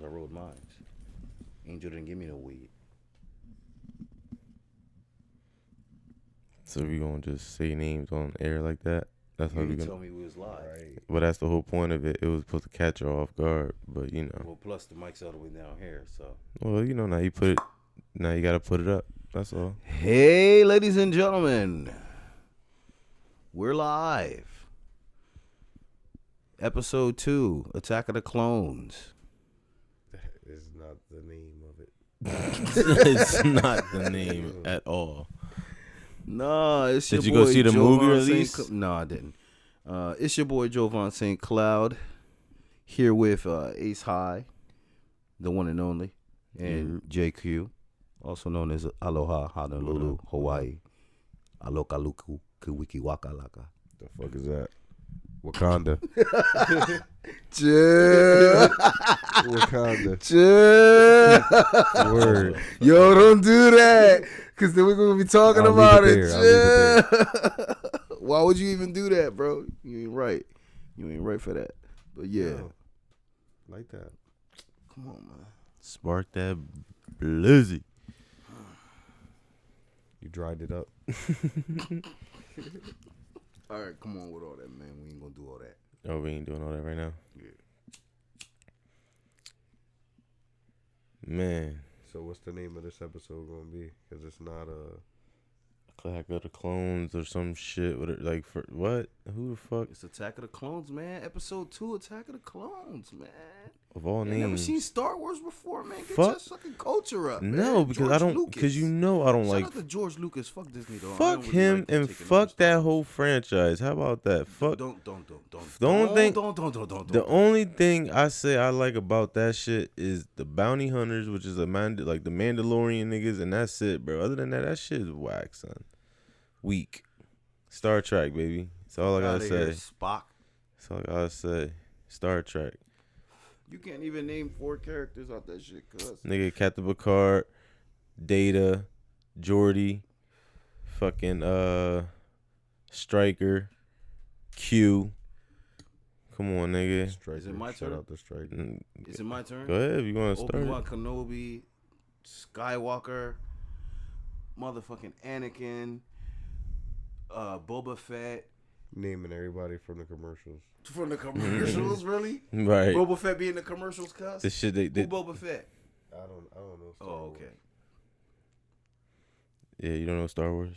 I rolled mines. Angel didn't give me no weed. So we gonna just say names on air like that? That's You how we didn't gonna. tell me we was live. Right. But that's the whole point of it. It was supposed to catch her off guard. But Well, plus the mic's all the way down here, so. well, now you put it. Now you gotta put it up. That's all. Hey, ladies and gentlemen, we're live. Episode 2, Attack of the Clones. That is not the name of it. It's not the name at all. No, it's your Did you boy go see the Jovan movie St. release? No, I didn't. It's your boy Jovan St. Cloud here with Ace High, the one and only, and JQ, also known as Aloha Honolulu, Hawaii. Aloka Luku Kuwiki Waka Laka. The fuck is that? Wakanda. Chill. Wakanda. Chill. Word. Yo, don't do that. Because then we're going to be talking I'll about leave it. it there. Chill. Why would you even do that, bro? You ain't right. You ain't right for that. But yeah. Yo, like that. Come on, man. Spark that blizzy. You dried it up. All right, come on with all that, man. We ain't going to do all that. Oh, we ain't doing all that right now. Yeah. Man, So what's the name of this episode gonna be? Because it's not a. Attack of the Clones or some shit. With it, like for what? Who the fuck? It's Attack of the Clones, man. Episode 2, Attack of the Clones, man. Of all You names. never seen Star Wars before, man. Get Fuck. your fucking culture up, No, man. because George I don't. Lucas. Because I don't Shout like. out to George Lucas. Fuck Disney, though. I Fuck don't really him like them and taking over fuck Star that Wars. whole franchise. How about that? Fuck. Don't. The only thing- Don't. The only thing I say I like about that shit is the bounty hunters, which is like the Mandalorian niggas, and that's it, bro. Other than that shit is whack, son. Weak. Star Trek, baby. That's all I gotta Outta here, say. Spock. That's all I gotta say. Star Trek. You can't even name 4 characters out that shit, cuz. Nigga, Captain Picard, Data, Geordi, fucking Striker, Q. Come on, nigga. Striker. Is it my Shout turn? out to Striker. Mm, Is it my turn? Go ahead if you want to Obi-Wan start. Kenobi, Skywalker, motherfucking Anakin, Boba Fett. Naming everybody from the commercials. From the commercials, really? Right. Boba Fett be in the commercials, cuz? The shit Who Boba Fett? I don't know. Star Oh, Wars. okay. Yeah, you don't know Star Wars?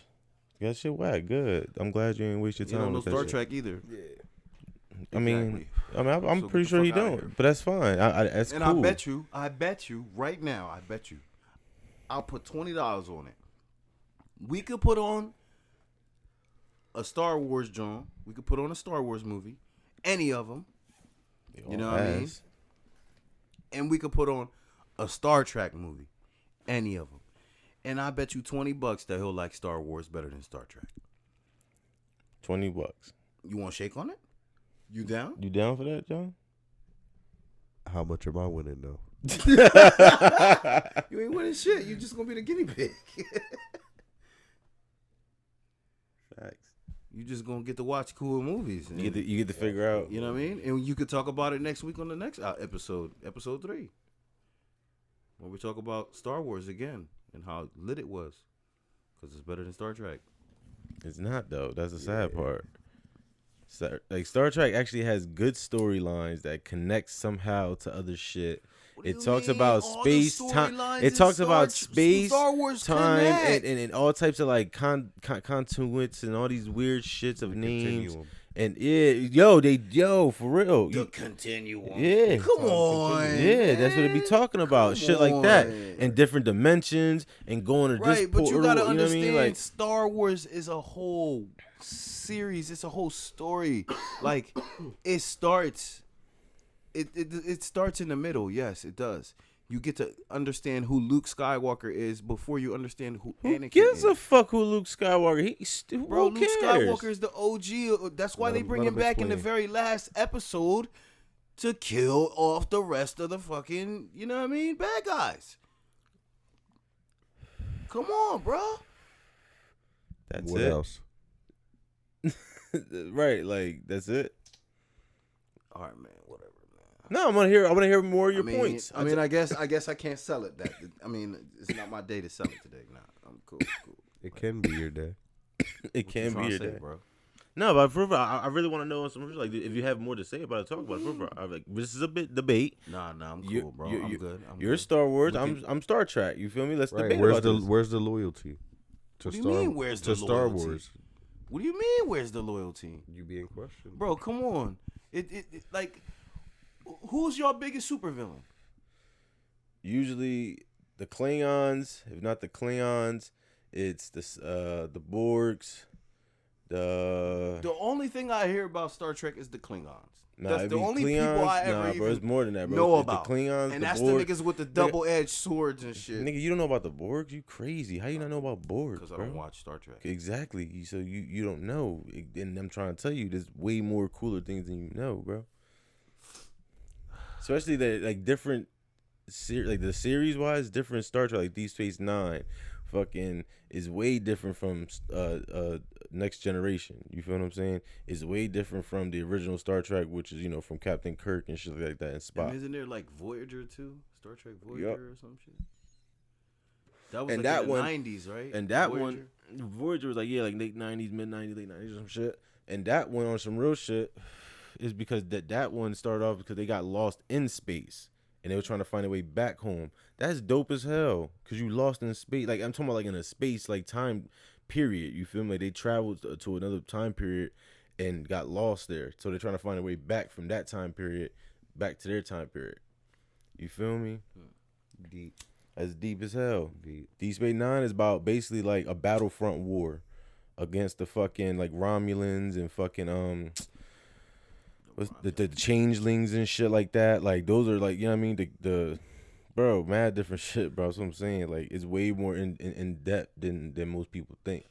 That shit whack. Good. I'm glad you ain't waste your You time don't know with that Star shit. Trek either. Yeah. I mean, Exactly. I'm So pretty get sure the he fuck outta don't, here. but that's fine. That's And cool. I bet you, right now, I'll put $20 on it. We could put on a Star Wars joint. We could put on a Star Wars movie. Any of them. You know what I mean? Ass. And we could put on a Star Trek movie. Any of them. And I bet you $20 that he'll like Star Wars better than Star Trek. $20. You want to shake on it? You down? You down for that, John? How much am I winning though? You ain't winning shit. You just gonna be the guinea pig. Facts. You just gonna get to watch cool movies. And, You get to figure out. you know what I mean? And you could talk about it next week on the next episode, episode 3, where we talk about Star Wars again and how lit it was, because it's better than Star Trek. It's not though. That's the sad part. Like Star Trek actually has good storylines that connect somehow to other shit. What do It you talks mean? about All the space time. storylines It in talks about space, Star Wars time, connect. and all types of like conduits and all these weird shits of names. Continuum. And for real. The continuum. Yeah. Come on. Yeah, that's what it be man. talking about. Come Shit like that. on. And different dimensions and going to this Right, but you portal. gotta You know what I understand, mean? Like, Star Wars is a whole series. It's a whole story. Like, it starts. It starts in the middle. Yes, it does. You get to understand who Luke Skywalker is before you understand who who Anakin gives is. a fuck who Luke Skywalker? Bro, Who Luke cares? Skywalker is the OG. That's why Let they him- bring let him him back in the explain. very last episode to kill off the rest of the fucking, you know what I mean, bad guys. Come on, bro. That's What it. else? Right, like that's it. All right, man. Whatever, man. No, I want to hear more of your points. I mean, I guess I can't sell it. I mean, it's not my day to sell it today. Nah, I'm cool. It can be your day. It can be your day, bro. No, but for real, I really want to know some like if you have more to say about it, talk about it. For real. Like this is a bit debate. Nah, I'm cool, bro. I'm good. You're Star Wars. I'm Star Trek. You feel me? Let's debate Where's about the this. Where's the loyalty? What do you mean? Where's the Star loyalty? Wars? What do you mean? Where's the loyalty, You being questioned, bro? Come on. It like, who's your biggest supervillain? Usually the Klingons. If not the Klingons, it's the Borgs. The only thing I hear about Star Trek is the Klingons. Nah, That's the only people I ever bro, it's more than that, bro. know It's about. The Klingons, and the that's Borg. the niggas with the double-edged swords and shit. Nigga, you don't know about the Borgs? You crazy. How you not know about Borgs, Because I bro? don't watch Star Trek. Exactly. So you don't know. And I'm trying to tell you, there's way more cooler things than you know, bro. Especially the like different, like the series wise, different Star Trek, like Deep Space Nine, fucking is way different from Next Generation. You feel what I'm saying? It's way different from the original Star Trek, which is from Captain Kirk and shit like that and Spock. And isn't there like Voyager too? Star Trek Voyager or some shit. That was And like that in the one, 90s, right? And that Voyager? Voyager was like late 90s, mid 90s, late 90s, some shit. And that one on some real shit is because that one started off because they got lost in space and they were trying to find a way back home. That's dope as hell because you lost in space. Like I'm talking about like in a space like time period. You feel me? Like they traveled to another time period and got lost there. So they're trying to find a way back from that time period back to their time period. You feel me? Deep. That's deep as hell. Deep. Deep Space Nine is about basically like a battlefront war against the fucking like Romulans and fucking what's the changelings and shit like that. Like those are like, you know what I mean? The bro, mad different shit, bro. That's what I'm saying. Like it's way more in depth than most people think.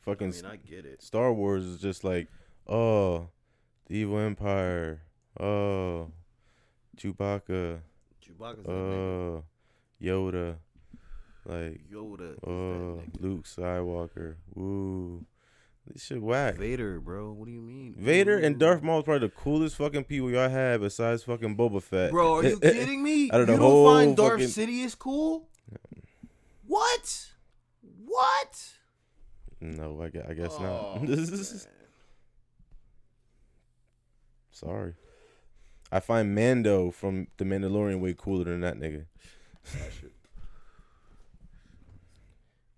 Fucking I get it. Star Wars is just like, oh, the evil empire. Oh, Chewbacca's that nigga. Yoda. Like Yoda is that nigga. Luke Skywalker. Woo. This shit whack. Vader, bro. What do you mean? Vader and Darth Maul is probably the coolest fucking people y'all have besides fucking Boba Fett. Bro, are you kidding me? Out of the you whole don't find Darth fucking- Sidious cool? What? No, I guess Oh, not. man. Sorry. I find Mando from The Mandalorian way cooler than that nigga. That shit.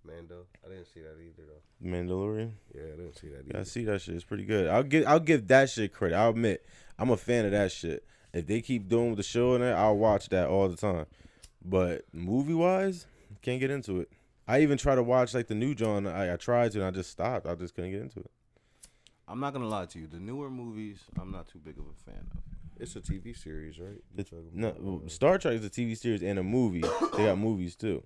Mando, I didn't see that either though. Mandalorian? Yeah, I didn't see that Yeah, I either. see that shit. It's pretty good. I'll give that shit credit. I'll admit, I'm a fan of that shit. If they keep doing with the show and that, I'll watch that all the time. But movie wise, can't get into it. I even try to watch like the new John. I tried to, and I just stopped. I just couldn't get into it. I'm not gonna lie to you. The newer movies, I'm not too big of a fan of. It's a TV series, right? You're talking No, about, Star Trek is a TV series and a movie. They got movies too.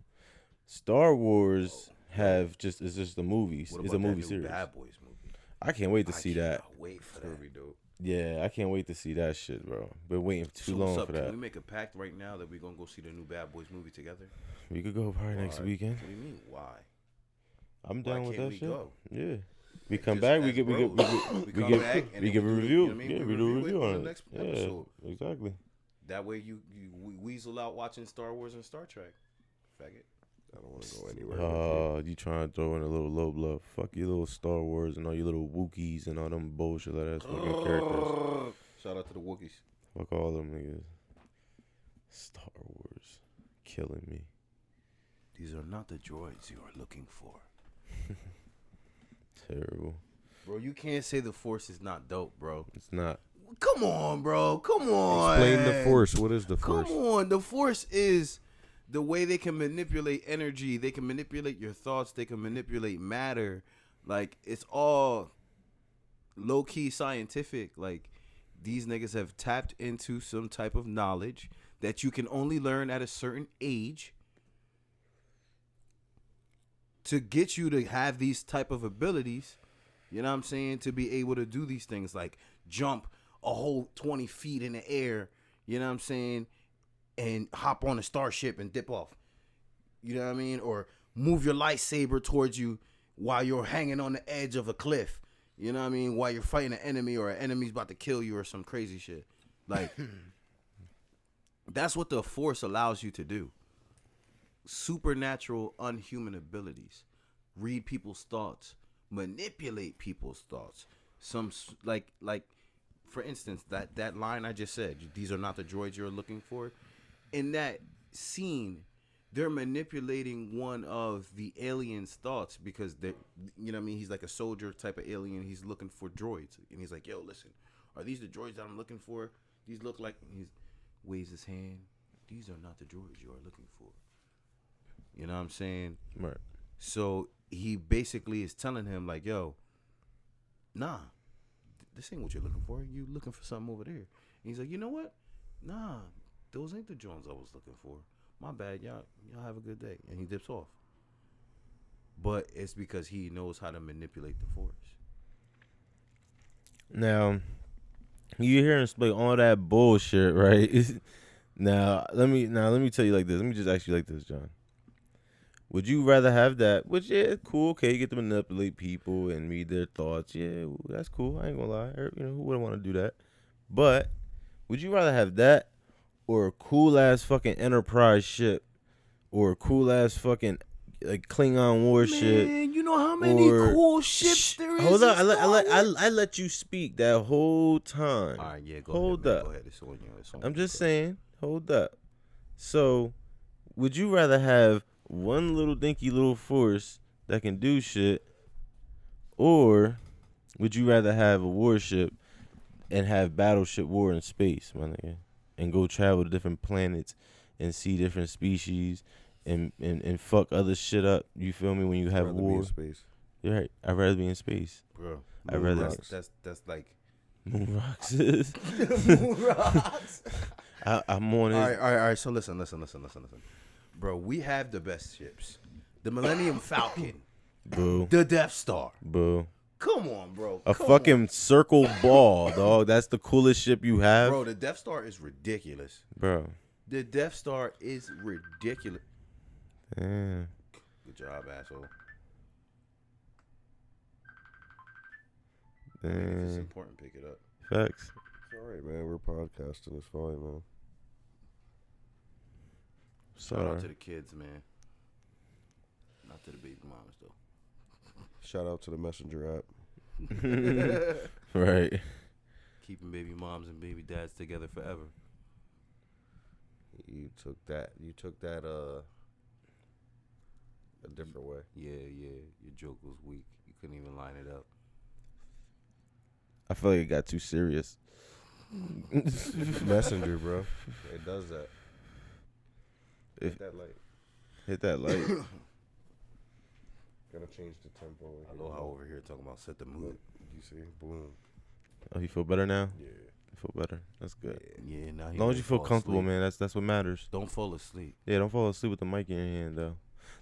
Star Wars it's just the movies. What It's about a movie that new series. Bad Boys movie? I can't wait to see that. cannot wait for it's gonna that. be dope. Yeah, I can't wait to see that shit, bro. Been waiting too So long what's up? for Can that. we make a pact right now that we're gonna go see the new Bad Boys movie together? We could go probably next Why? weekend. What do you mean? Why? I'm Why down with can't that we shit. go? Yeah. We come Just back. as We bros. give come back and we then give a do the- review. you know what I mean? Yeah, We we do a review it review on on the it. next Yeah, episode. exactly. That way we weasel out watching Star Wars and Star Trek. Faggot. I don't want to go anywhere. with you. You trying to throw in a little low blood? Fuck your little Star Wars and all your little Wookiees and all them bullshit like that fucking characters. Shout out to the Wookiees. Fuck all them niggas. Star Wars, killing me. These are not the droids you are looking for. Terrible. Bro, you can't say the Force is not dope, bro. It's not. Come on, bro. Come on. Explain the Force. What is the Come Force? on. The Force is the way they can manipulate energy. They can manipulate your thoughts. They can manipulate matter. Like, it's all low-key scientific. Like, these niggas have tapped into some type of knowledge that you can only learn at a certain age to get you to have these type of abilities. You know what I'm saying? To be able to do these things like jump a whole 20 feet in the air, you know what I'm saying? And hop on a starship and dip off. You know what I mean? Or move your lightsaber towards you while you're hanging on the edge of a cliff. You know what I mean? While you're fighting an enemy or an enemy's about to kill you or some crazy shit. Like, that's what the Force allows you to do. Supernatural, unhuman abilities. Read people's thoughts. Manipulate people's thoughts. Some, like, for instance, that line I just said, these are not the droids you're looking for. In that scene, they're manipulating one of the alien's thoughts because they're, you know what I mean? He's like a soldier type of alien. He's looking for droids. And he's like, yo, listen, are these the droids that I'm looking for? These look like, he waves his hand. These are not the droids you are looking for. You know what I'm saying? Right. So he basically is telling him like, yo, nah, this ain't what you're looking for. You looking for something over there. And he's like, you know what? Nah, those ain't the drones I was looking for. My bad, y'all have a good day. And he dips off. But it's because he knows how to manipulate the Force. Now, you hear him speak all that bullshit, right? Now let me tell you like this. Let me just ask you like this, John. Would you rather have that? Which, yeah, cool. Okay, you get to manipulate people and read their thoughts. Yeah, that's cool. I ain't gonna lie. You know, who wouldn't want to do that? But would you rather have that or a cool ass fucking Enterprise ship or a cool ass fucking like Klingon warship? Man, you know how many cool ships there is? Hold on, I let you speak that whole time. All right, yeah, go hold ahead. up. Go ahead. It's on you. I'm just saying. Hold up. So, would you rather have one little dinky little force that can do shit, or would you rather have a warship and have battleship war in space, my nigga, and go travel to different planets and see different species and fuck other shit up? You feel me? When you have Rather be war, in space. you're right. I'd rather be in space. Bro, I'd rather that's like moon rocks. moon rocks. I'm on it. All right. So listen. Bro, we have the best ships. The Millennium Falcon. Boo. The Death Star. Boo. Come on, bro. A fucking circle ball, dog. That's the coolest ship you have. Bro, the Death Star is ridiculous. Bro. The Death Star is ridiculous. Yeah. Good job, asshole. If it's Damn. important, pick it up. Facts. It's all right, man. We're podcasting. It's fine, man. Shout out Sorry. to the kids, man. Not to the baby mamas, though. Shout out to the Messenger app. Right. Keeping baby moms and baby dads together forever. You took that a different way. Yeah. Your joke was weak. You couldn't even line it up. I feel like it got too serious. Messenger, bro. It does that. If- Hit that light. Hit that light. Gonna change the tempo. Aloha over here talking about set the mood. You see? Boom. Oh, you feel better now? Yeah. You feel better. That's good. Yeah, now As long as you feel comfortable, man, that's what matters. Don't fall asleep. Yeah, don't fall asleep with the mic in your hand, though.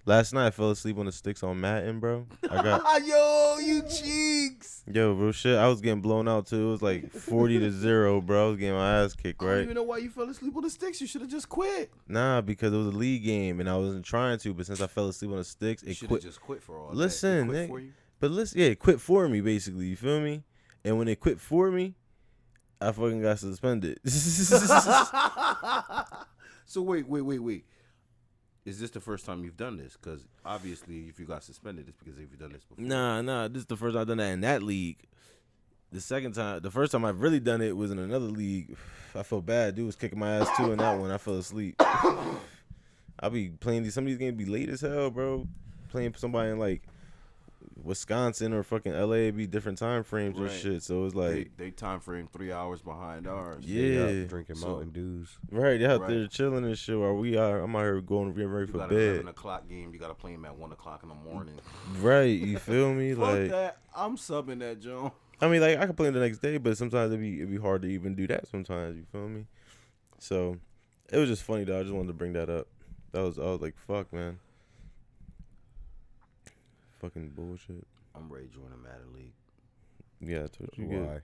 Last night I fell asleep on the sticks on Madden, bro. I got Yo, you cheeks. yo, bro, shit. I was getting blown out too. It was like 40-0, bro. I was getting my ass kicked, I don't right? even know why you fell asleep on the sticks. You should have just quit. Nah, because it was a league game and I wasn't trying to. But since I fell asleep on the sticks, You it should have quit. just quit for all Listen, that. It quit nigga. for you? But listen, yeah, it quit for me basically. You feel me? And when it quit for me, I fucking got suspended. So wait. Is this the first time you've done this? Because obviously, if you got suspended, it's because you've done this before. Nah. This is the first time I've done that in that league. The first time I've really done it was in another league. I felt bad. Dude was kicking my ass too in that one. I fell asleep. I'll be playing some of these games be late as hell, bro. Playing somebody in like Wisconsin or fucking LA, it'd be different time frames Right. and shit. So it's like, They time frame 3 hours behind ours. yeah, Drinking So- Mountain Dews. right. They out Right. there chilling and shit. While I'm out here getting ready You for got an 11 bed. o'clock game. You got to play him at 1 o'clock in the morning. Right. You feel me? Fuck Like, that. I'm subbing that, Joe. I mean, like I can play the next day, but sometimes it'd be hard to even do that. Sometimes, you feel me? So it was just funny though. I just wanted to bring that up. I was like, fuck, man. Fucking bullshit. I'm ready to join a Madden League. Yeah, that's what you Why?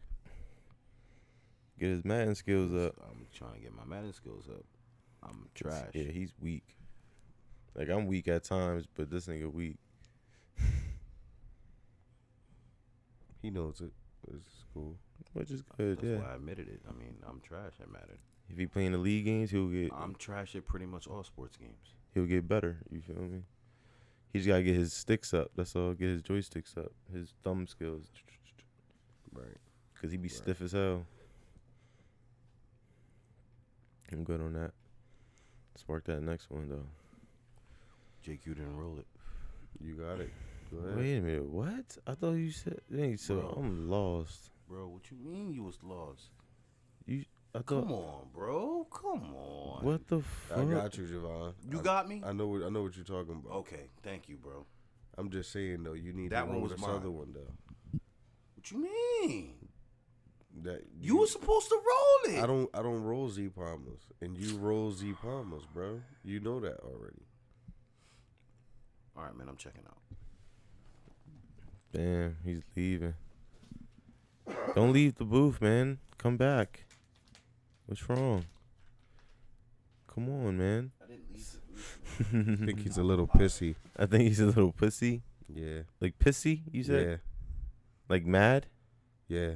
get his Madden skills up. I'm trying to get my Madden skills up. I'm trash. Yeah, he's weak. Like I'm weak at times, but this nigga weak. He knows it. It's cool. which is good. That's Yeah. why I admitted it. I mean, I'm trash at Madden. If he playing the league games, I'm trash at pretty much all sports games. he'll get better. You feel me? He just gotta get his sticks up. That's all. Get his joysticks up. His thumb skills. Right. Cause he be stiff as hell. I'm good on that. Spark that next one though. JQ didn't roll it. You got it. Go ahead. Wait a minute. What? I thought you said. So Bro. I'm lost. Bro, what you mean you was lost? I thought. Come on, bro. Come on. What the fuck? I got you, Javon. You got me? I know what you're talking about. Okay, thank you, bro. I'm just saying though, you need That to one roll was this mine. other one though. What you mean? That You were supposed to roll it. I don't roll Z Palmers, and you roll Z Palmers, bro. You know that already. All right, man. I'm checking out. Damn, he's leaving. Don't leave the booth, man. Come back. What's wrong? Come on, man. I didn't leave. I think he's a little pissy. I think he's a little pussy. Yeah. Like pissy, you said? Yeah. Like mad? Yeah.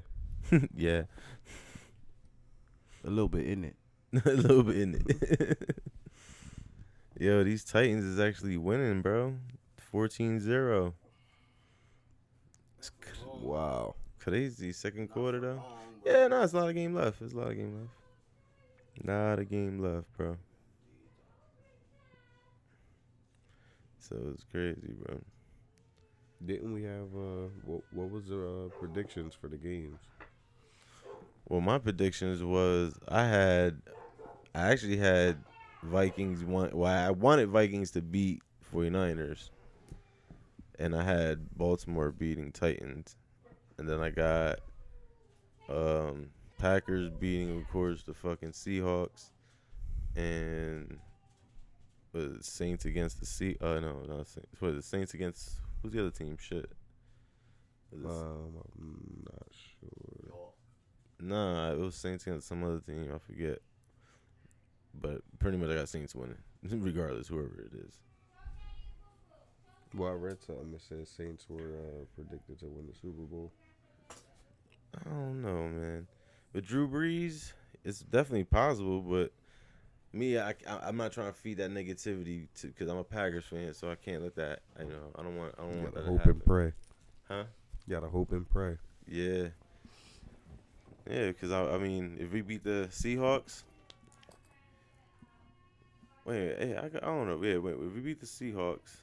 Yeah. A little bit, isn't it? A little bit in it. Yo, these Titans is actually winning, bro. 14-0. It's Wow. crazy. Second quarter, though. Yeah, no, it's a lot of game left. There's a lot of game left. Not a game left, bro. So it's crazy, bro. Didn't we have what was the predictions for the games? Well, my predictions was I actually had Vikings I wanted Vikings to beat 49ers. And I had Baltimore beating Titans. And then I got Packers beating, of course, the fucking Seahawks. And Saints against the the Saints against who's the other team? Shit. I'm not sure. Nah, it was Saints against some other team. I forget. But pretty much I got Saints winning, regardless, whoever it is. Well, I read something that said Saints were predicted to win the Super Bowl. I don't know, man. With Drew Brees, it's definitely possible, but me, I'm not trying to feed that negativity because I'm a Packers fan, so I can't let that. I don't want You that gotta to hope happen. and pray. Huh? You gotta hope and pray. Yeah. Yeah, because I mean, if we beat the Seahawks, I don't know. Yeah, wait. If we beat the Seahawks,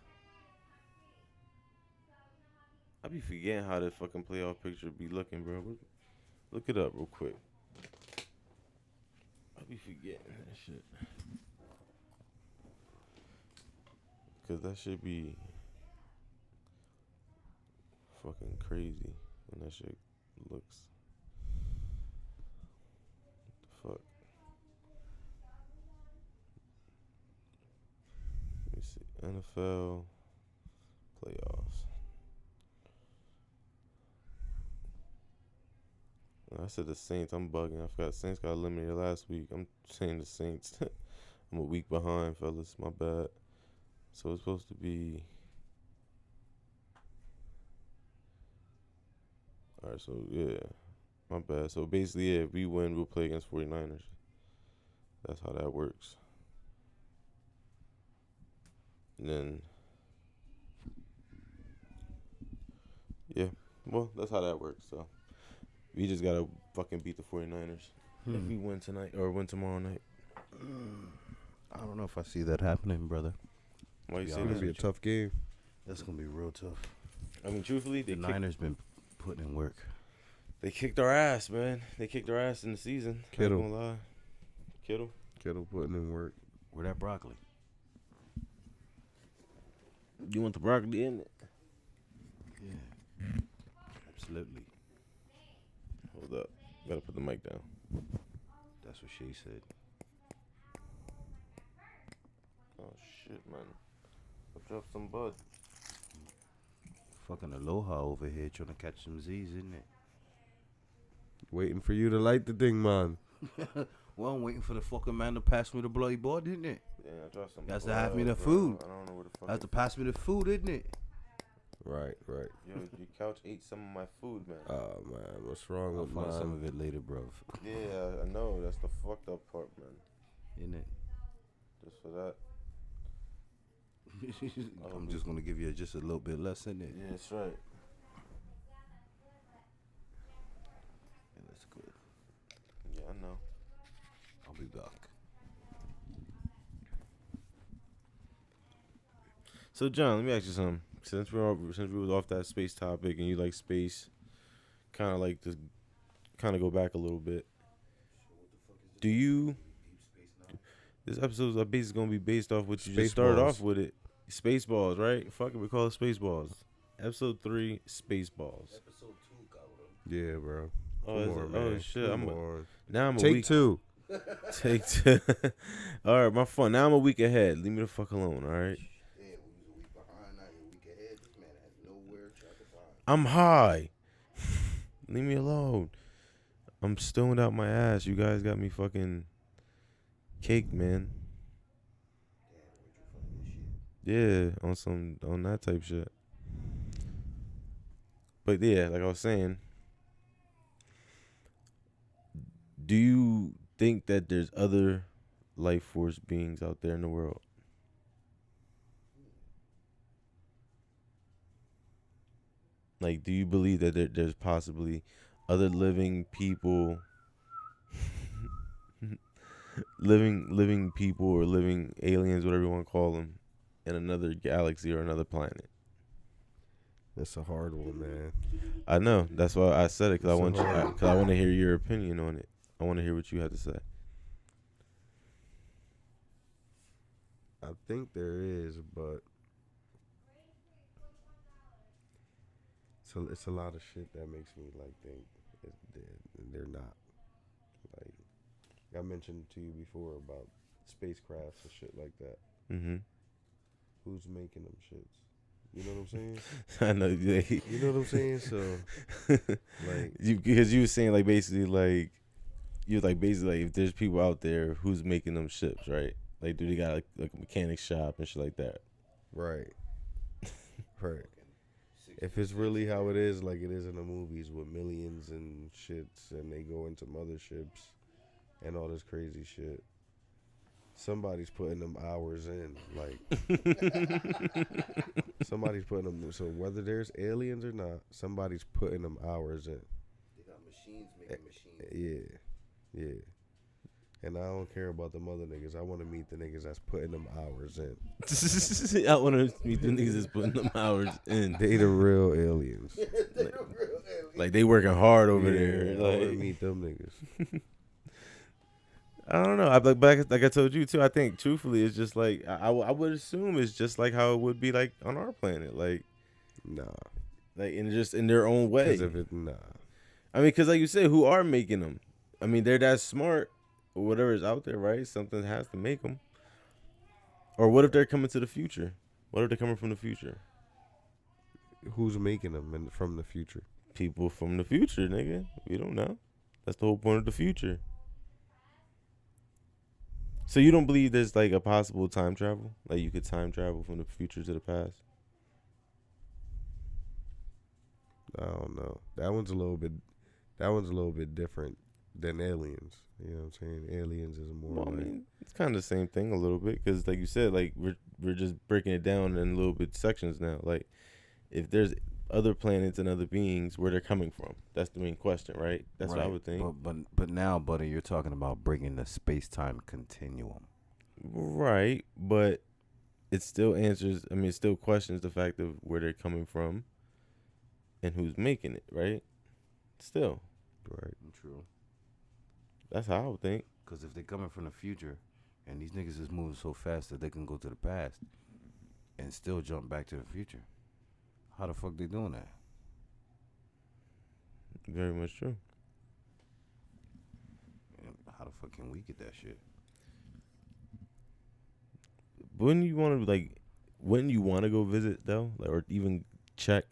I be forgetting how the fucking playoff picture be looking, bro. Look it up real quick. I be forgetting that shit. Cause that should be fucking crazy when that shit looks. What the fuck? Let me see. NFL playoffs. I said the Saints. I'm bugging. I forgot the Saints got eliminated last week. I'm saying the Saints. I'm a week behind, fellas. My bad. So it's supposed to be. All right, so yeah. My bad. So basically, yeah, if we win, we'll play against 49ers. That's how that works. And then. Yeah. Well, that's how that works, so. We just gotta fucking beat the 49ers. If we win tonight or win tomorrow night. I don't know if I see that happening, brother. Why you It's say gonna that? be a tough game. That's gonna be real tough. I mean, truthfully, The Niners been putting in work. they kicked our ass, man. They kicked our ass in the season. Kittle. Not gonna lie. Kittle. Kittle putting in work. Where that broccoli? You want the broccoli in it? Yeah. Absolutely. Hold up. Gotta put the mic down. That's what she said. Oh, shit, man. I dropped some bud. Fucking Aloha over here trying to catch some Z's, isn't it? Waiting for you to light the thing, man. Well, I'm waiting for the fucking man to pass me the bloody board, isn't it? Yeah, I dropped some That's to bud, have me the bro. food. I don't know where the fuck. That's to pass me the food, isn't it? Right. Yo, your couch ate some of my food, man. Oh man, what's wrong I'll with find some mine? of it later, bro. Yeah, I know. That's the fucked up part, man. Isn't it? Just for that. I'm just gonna give you just a little bit less in it. Yeah, that's right. Yeah, that's good. Yeah, I know. I'll be back. So, John, let me ask you something. Since we was off that space topic and you like space, kind of like to kind of go back a little bit. Do you? This episode is basically gonna be based off what you just started off with it. Spaceballs, right? Fuck it, we call it Spaceballs. Episode 3, Spaceballs. Episode 2, cabrón. Yeah, bro. Oh, is it? Oh shit! Now I'm a Take week. 2. Take 2. All right, my fun. Now I'm a week ahead. Leave me the fuck alone. All right. Yeah, we was a week behind. Now you're a week ahead. This man has nowhere to find. I'm high. Leave me alone. I'm stoned out my ass. You guys got me fucking caked, man. Yeah, on that type shit. But yeah, like I was saying, do you think that there's other life force beings out there in the world? Like, do you believe that there's possibly other living people, living people or living aliens, whatever you want to call them, in another galaxy or another planet? That's a hard one, man. I know. That's why I said it, because It's a I want to hear your opinion on it. I want to hear what you have to say. I think there is, but it's a lot of shit that makes me like think they're not. Like I mentioned to you before about spacecrafts and shit like that. Mm-hmm. Who's making them shits? You know what I'm saying? I know. You know what I'm saying? So like, because you were saying like basically like you was like basically like if there's people out there who's making them ships, right? Like, do they got like a mechanic shop and shit like that? right. If it's really how it is, like it is in the movies with millions and shits, and they go into motherships and all this crazy shit, somebody's putting them hours in. Like, somebody's putting them. So whether there's aliens or not, somebody's putting them hours in. They got machines making machines. Yeah. And I don't care about them other niggas. I want to meet the niggas that's putting them hours in. I want to meet the niggas that's putting them hours in. They the real aliens. Like they working hard over there. I want to Like, meet them niggas. I don't know. Like I told you too. I think truthfully, it's just like I would assume it's just like how it would be like on our planet. Like Nah. like in their own way. Because if it, nah. I mean, because like you said, who are making them? I mean, they're that smart. Or whatever is out there, right? Something has to make them. Or what if they're coming to the future? What if they're coming from the future? Who's making them from the future? People from the future, nigga. We don't know. That's the whole point of the future. So you don't believe there's like a possible time travel? Like you could time travel from the future to the past? I don't know. That one's a little bit different than aliens. You know what I'm saying? Aliens is more Well, I like, mean, it's kind of the same thing a little bit because, like you said, like we're just breaking it down in a little bit sections now. Like, if there's other planets and other beings, where they're coming from, that's the main question, right? That's what I would think. But now, buddy, you're talking about breaking the space-time continuum. Right, but it still answers. I mean, it still questions the fact of where they're coming from and who's making it, right? Still, right. True. that's how I would think. Because if they're coming from the future, and these niggas is moving so fast that they can go to the past and still jump back to the future, how the fuck they doing that? Very much true. And how the fuck can we get that shit? Wouldn't you want to go visit though, like, or even check?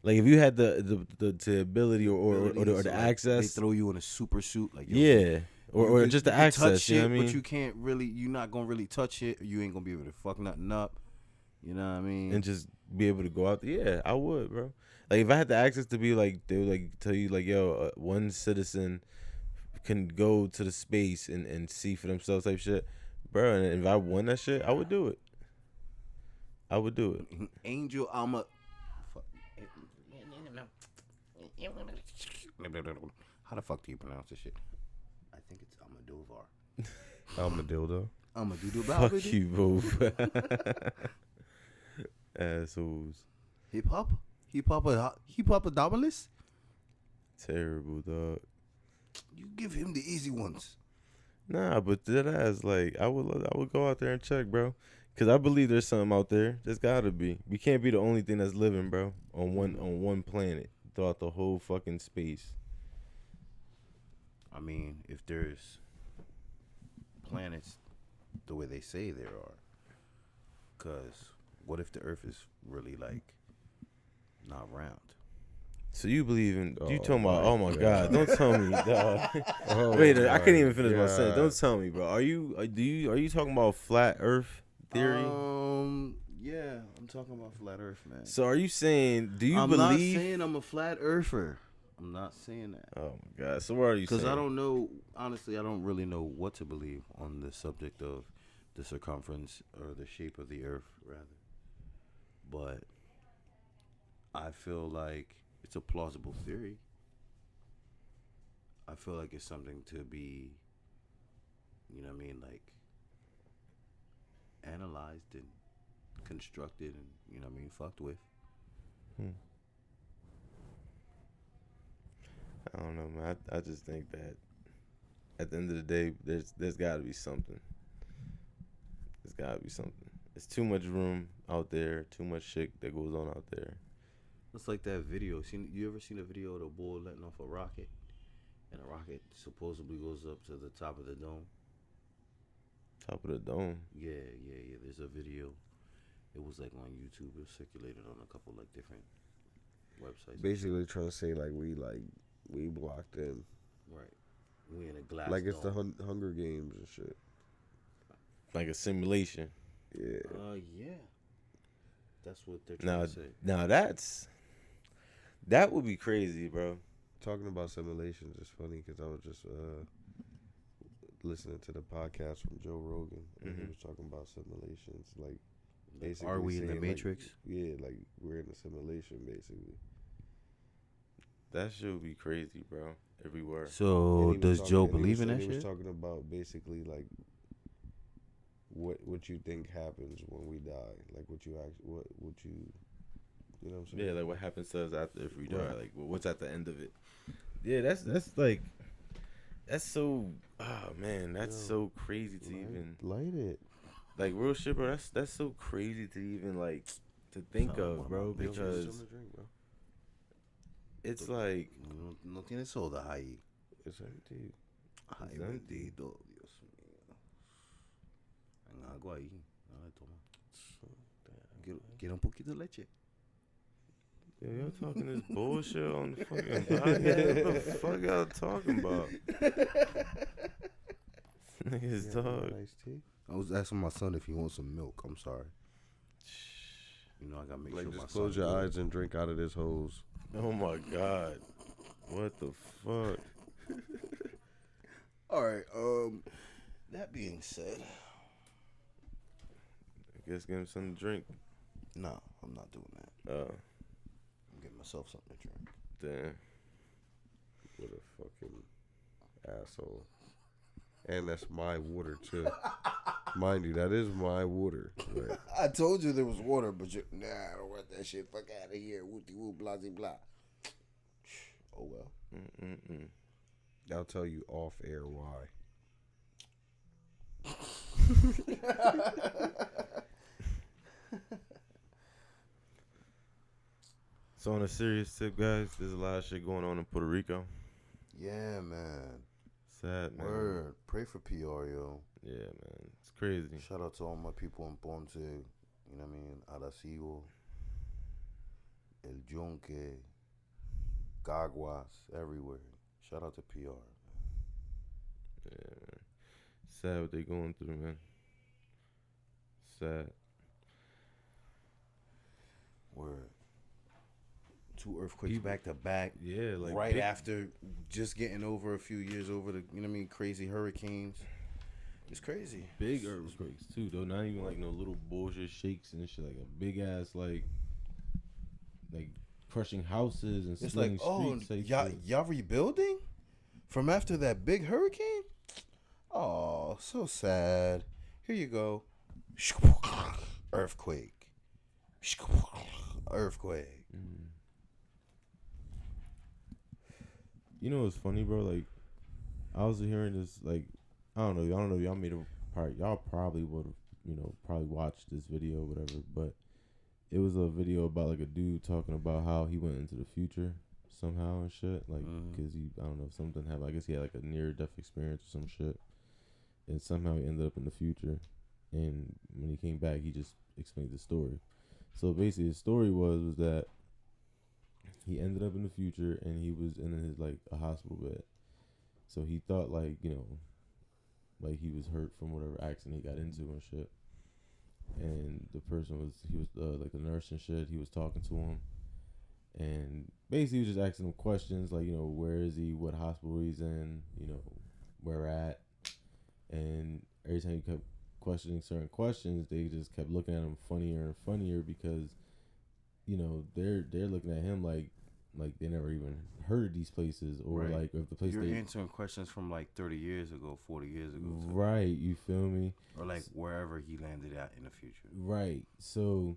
Like if you had the ability or the access, they throw you in a super suit, like yeah, or just the access. Touch you know it, what I mean? but you can't really. You're not gonna really touch it. You ain't gonna be able to fuck nothing up. You know what I mean? and just be able to go out there. Yeah, I would, bro. Like if I had the access to be like, they would like tell you like, yo, one citizen can go to the space and see for themselves type shit, bro. And if I won that shit, I would do it. I would do it. Angel Alma. How the fuck do you pronounce this shit? I think it's Almodovar. Almadildo. Fuck you both. Assholes. Hip hop Dominus? Terrible, dog. You give him the easy ones. Nah, but that ass, like, I would go out there and check, bro. Cause I believe there's something out there. There's gotta be. We can't be the only thing that's living, bro, on one planet throughout the whole fucking space. I mean, if there's planets the way they say there are, cause what if the Earth is really like not round? So you believe in? You Oh talking about? my Oh my god! Don't tell me, dog. Oh Wait, I my couldn't even finish my sentence. God. Don't tell me, bro. Are you talking about flat Earth theory? Yeah, I'm talking about flat Earth, man. So are you saying? Do you I'm believe? not saying I'm a flat earther. I'm not saying that. Oh my god! So what are you saying? Because I don't know, honestly, I don't really know what to believe on the subject of the circumference or the shape of the Earth, rather. But I feel like it's a plausible theory. I feel like it's something to be, you know what I mean, like analyzed and constructed and, you know what I mean, fucked with. I don't know, man. I just think that at the end of the day, there's got to be something. There's got to be something. There's too much room out there, too much shit that goes on out there. It's like that video. You ever seen a video of the bull letting off a rocket? And a rocket supposedly goes up to the top of the dome. Top of the dome. Yeah. There's a video. It was like on YouTube. It was circulated on a couple like different websites. Basically trying to say like we blocked in. Right. We in a glass Like it's the dome. Hunger Games and shit. Like a simulation. Yeah. Yeah. That's what they're trying to say. Now that would be crazy, bro. Talking about simulations is funny because I was just listening to the podcast from Joe Rogan and he was talking about simulations. Like basically, Are we in the saying, like, Matrix? yeah, like we're in a simulation basically. That shit would be crazy, bro. Everywhere. So And he was does Joe talking- and he believe was in saying- that He was shit? talking about basically like what you think happens when we die, like what you know what I'm saying? Yeah, like what happens to us after if we die? Right. Like what's at the end of it? Yeah, that's like that's so. Oh man, that's Yo, so crazy to even light it. like real shit, bro. That's so crazy to even like to think Sound like one of, of bro. my bitches. Because Something to drink, bro. it's like No tiene soda ahí. It's empty. Ay, It's empty. bendito, Dios mío. En agua ahí. Dale, toma. Quiero un poquito de leche. yo, y'all talking this bullshit on the fucking podcast. What the fuck y'all talking about? Niggas Yeah, dog. iced tea. I was asking my son if he wants some milk. I'm sorry. You know, I gotta make Like sure my just close son your good. eyes and drink out of this hose. Oh my god. What the fuck? All right. That being said, I guess give him something to drink. no, I'm not doing that. I'm getting myself something to drink. Damn. What a fucking asshole. And that's my water too. Mind you, that is my water. Like, I told you there was water, but you I don't want that shit. Fuck out of here. Wooty woo, blah blah. Oh well. I'll tell you off air why. So on a serious tip, guys, there's a lot of shit going on in Puerto Rico. Yeah, man. Sad, man. Word. Pray for PR, yo. Yeah, man. It's crazy. Shout out to all my people in Ponce. You know what I mean? Arecibo, El Yunque, Caguas, everywhere. Shout out to PR. Yeah, man. Sad what they going through, man. Sad. two earthquakes People- back to back. Yeah, like right big- after just getting over a few years over the, you know what I mean, crazy hurricanes. It's crazy. big earthquakes too, though. Not even like no little bullshit shakes and shit. Like a big ass like crushing houses and It's splitting like, oh, streets. y'all rebuilding from after that big hurricane? Oh, so sad. Here you go. Earthquake. Earthquake. You know what's funny, bro? Like, I was hearing this. Like, I don't know. Y'all made a part. Y'all probably would have, probably watched this video, or whatever. But it was a video about like a dude talking about how he went into the future somehow and shit. Like, because I don't know, if something happened. I guess he had like a near death experience or some shit, and somehow he ended up in the future. And when he came back, he just explained the story. So basically, his story was that he ended up in the future and he was in his like a hospital bed. So he thought like like he was hurt from whatever accident he got into and shit. And the person was like the nurse and shit. He was talking to him, and basically he was just asking him questions like where is he, what hospital he's in, where at, and every time he kept questioning certain questions, they just kept looking at him funnier and funnier because they're looking at him like they never even heard of these places, or Right. like if the place You're answering questions from like 30 years ago, 40 years ago. Too. right, you feel me? Or like wherever he landed at in the future. Right. So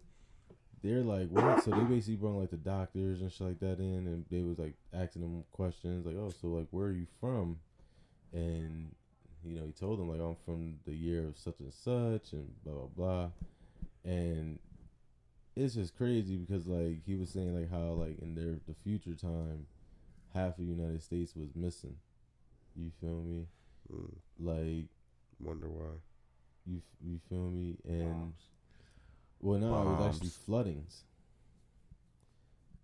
they're like, what? So they basically brought like the doctors and shit like that in, and they was like asking them questions like, oh, so like where are you from? And he told them like, I'm from the year of such and such and blah blah blah. And it's just crazy because like he was saying like how like in the future time, half of the United States was missing. You feel me? Like, Wonder why. you feel me? And Bombs. well, no, it was Bombs. actually floodings.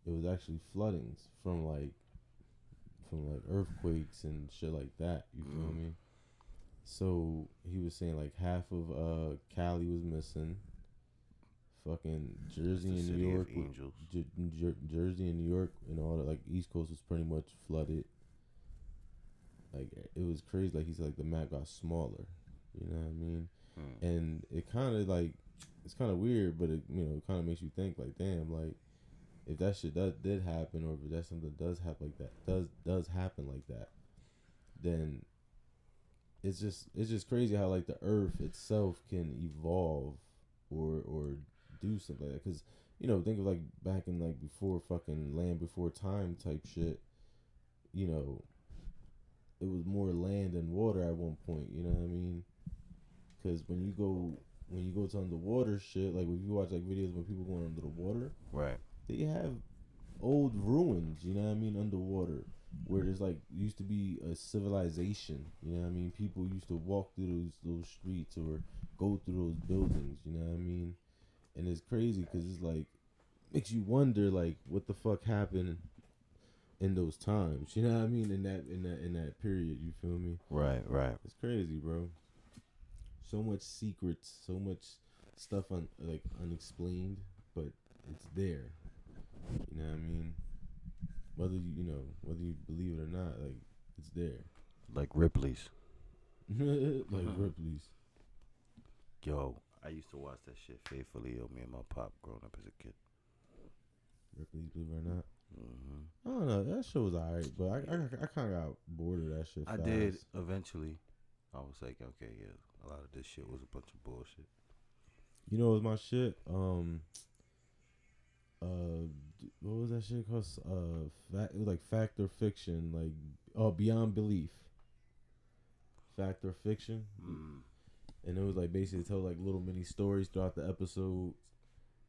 It was actually floodings from like earthquakes and shit like that. You feel me? So he was saying like half of Cali was missing. Fucking Jersey and New York, Angels. Jersey and New York and all that, like East Coast was pretty much flooded. Like it was crazy. Like he said, like the map got smaller. You know what I mean? And it kind of like it's kind of weird, but it it kind of makes you think like, damn, like if that shit did happen, or if that's something does happen like that, does happen like that, then it's just crazy how like the Earth itself can evolve or do something like that. Because think of like back in like before fucking Land Before Time type shit. It was more land than water at one point. You know what I mean? Because when you go to underwater shit, like if you watch like videos when people going under the water, Right. they have old ruins, you know what I mean, underwater, where there's like used to be a civilization, you know what I mean. People used to walk through those streets or go through those buildings, you know what I mean. And it's crazy because it's like makes you wonder like what the fuck happened in those times, you know what I mean, in that period. You feel me? Right. It's crazy, bro. So much secrets, so much stuff unexplained, but it's there. You know what I mean? Whether you believe it or not, like it's there. Like Ripley's. Like Ripley's. Yo, I used to watch that shit faithfully. Yo, me and my pop growing up as a kid. Ripley's, believe it or not. I don't know. That show was alright, but I kind of got bored of that shit. I did eventually. I was like, okay, yeah, a lot of this shit was a bunch of bullshit. You know what was my shit? What was that shit called? It was like Fact or Fiction, like Beyond Belief. Fact or Fiction, and it was like basically tell like little mini stories throughout the episodes,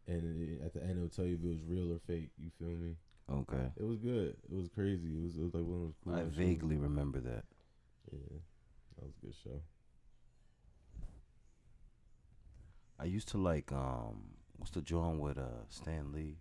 and at the end it'll tell you if it was real or fake. You feel me? Okay. It was good. It was crazy. It was like one of those cool. I vaguely remember that. Yeah, that was a good show. I used to like what's the joint with Stan Lee?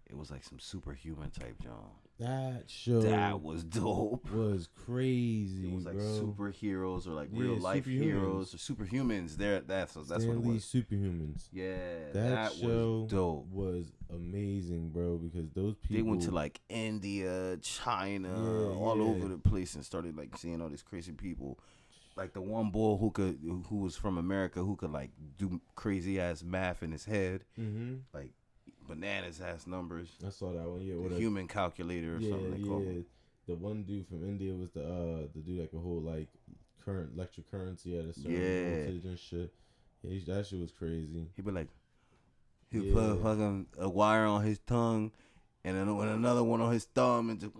It was like some superhuman type John. That show That was dope. was crazy, It was like bro. superheroes or like Yeah, real life superhumans. heroes or superhumans. That's what it was. Superhumans. Yeah, That show was dope. was amazing, bro, because those people They went to like India, China, Yeah, all yeah. over the place and started like seeing all these crazy people. Like the one boy who was from America who could like do crazy ass math in his head, like bananas ass numbers. I saw that one. Yeah, The what a human calculator or something they call it. The one dude from India was the dude that could hold like current electric currency at a certain Yeah. voltage and shit. Yeah, that shit was crazy. He'd be like, he'd Yeah. put fucking a wire on his tongue, and then another one on his thumb, and just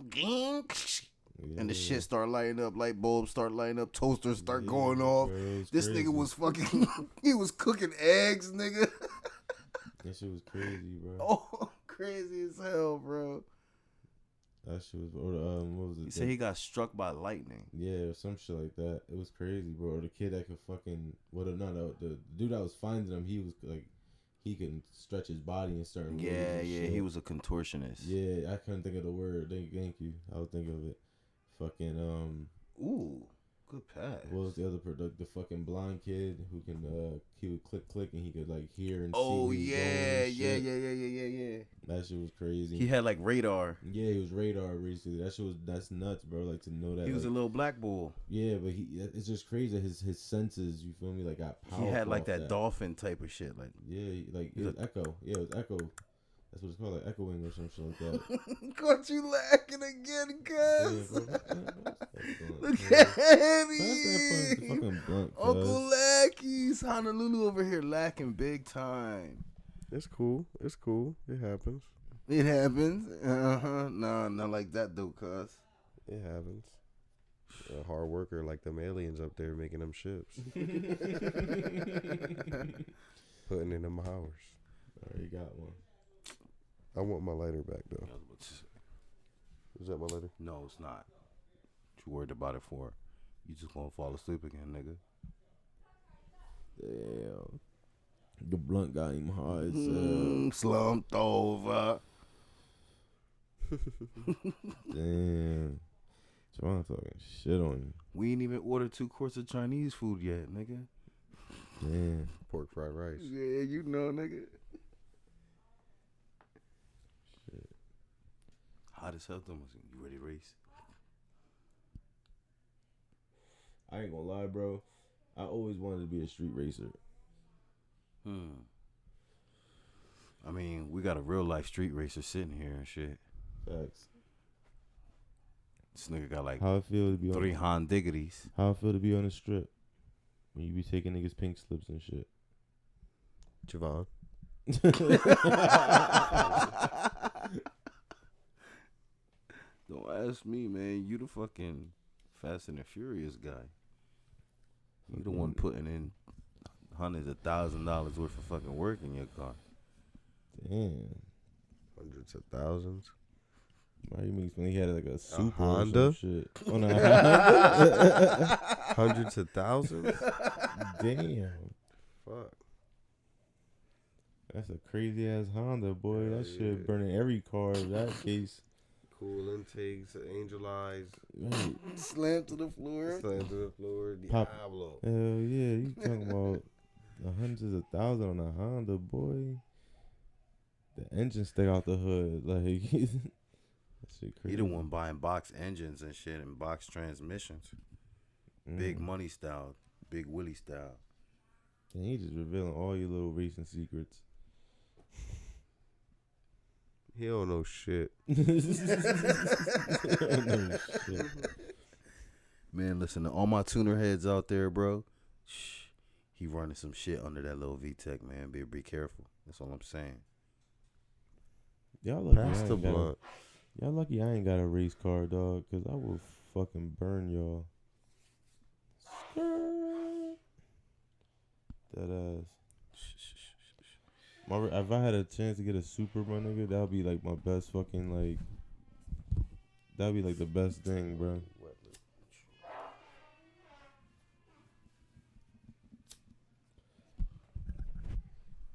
and the Yeah. shit start lighting up, light bulbs start lighting up, toasters start Yeah, going off. bro, it was This crazy. nigga was fucking, he was cooking eggs, nigga. That shit was crazy, bro. Oh, crazy as hell, bro. That shit was, or what was it? He said he got struck by lightning. Yeah, or some shit like that. It was crazy, bro. Or the kid that could fucking, the dude that was finding him, he was like, he can stretch his body in certain ways. Yeah, and yeah, shit. he was a contortionist. Yeah, I couldn't think of the word. Thank you. I was thinking of it. Fucking Ooh, good pass. what was the other the fucking blind kid who can he would click and he could like hear and Oh see. yeah, where he's going and yeah. shit. That shit was crazy. He had like radar. Yeah, he was radar recently. That shit was that's nuts, bro. Like to know that He was like, a little black bull. yeah, but it's just crazy. His senses, you feel me, like got powerful. He had like off that dolphin type of shit. Like Yeah, like it was Echo. Yeah, it was Echo. That's what it's called, like echoing or some shit like that. caught you lacking again, cuz. Look Yeah, at Pass me. that fucking blunt, cuz. Uncle Lacky's Honolulu over here lacking big time. It's cool. It's cool. It happens. It happens. Nah, not like that though, cuz. It happens. A hard worker like them aliens up there making them ships, putting in them hours. Already got one. I want my lighter back though. Is that my lighter? No, it's not. What you worried about it for? You just gonna fall asleep again, nigga. Damn. The blunt got him hard. Slumped over. Damn. Javon talking shit on you. We ain't even ordered 2 quarts of Chinese food yet, nigga. Damn. Pork fried rice. Yeah, you know, nigga. Shit. Hot as hell, Thomas. You ready to race? I ain't gonna lie, bro. I always wanted to be a street racer. I mean, we got a real life street racer sitting here and shit. Facts. This nigga got like How it feel to be 3 on? Han Diggities. How it feel to be on the strip when you be taking niggas pink slips and shit. Javon. Don't ask me, man. You the fucking Fast and the Furious guy. You the one putting in hundreds of $1,000s worth of fucking work in your car. Damn. Hundreds of thousands. Why you makes when he had like a super or Honda? some shit. Oh, no, Honda. Hundreds of thousands. Damn. Fuck. That's a crazy ass Honda, boy. That Yeah. shit burning every car in that case. Cool intakes, angel eyes, Right. Slam to the floor. slam to the floor, Pop. Diablo. Hell yeah, you talking about the hundreds of thousands on a Honda, boy. The engine stick out the hood, like that shit crazy. He the one buying box engines and shit and box transmissions. Big money style. Big Willie style. And he just revealing all your little racing secrets. He don't know shit. No shit. Man, listen to all my tuner heads out there, bro. Shh. He running some shit under that little VTEC, man. Be careful. That's all I'm saying. Y'all lucky, Pass the blunt. y'all lucky I ain't got a race car, dog, because I will fucking burn y'all. Skirt. That ass. If I had a chance to get a super, my nigga, that would be like my best fucking, like, that would be like the best thing, bro.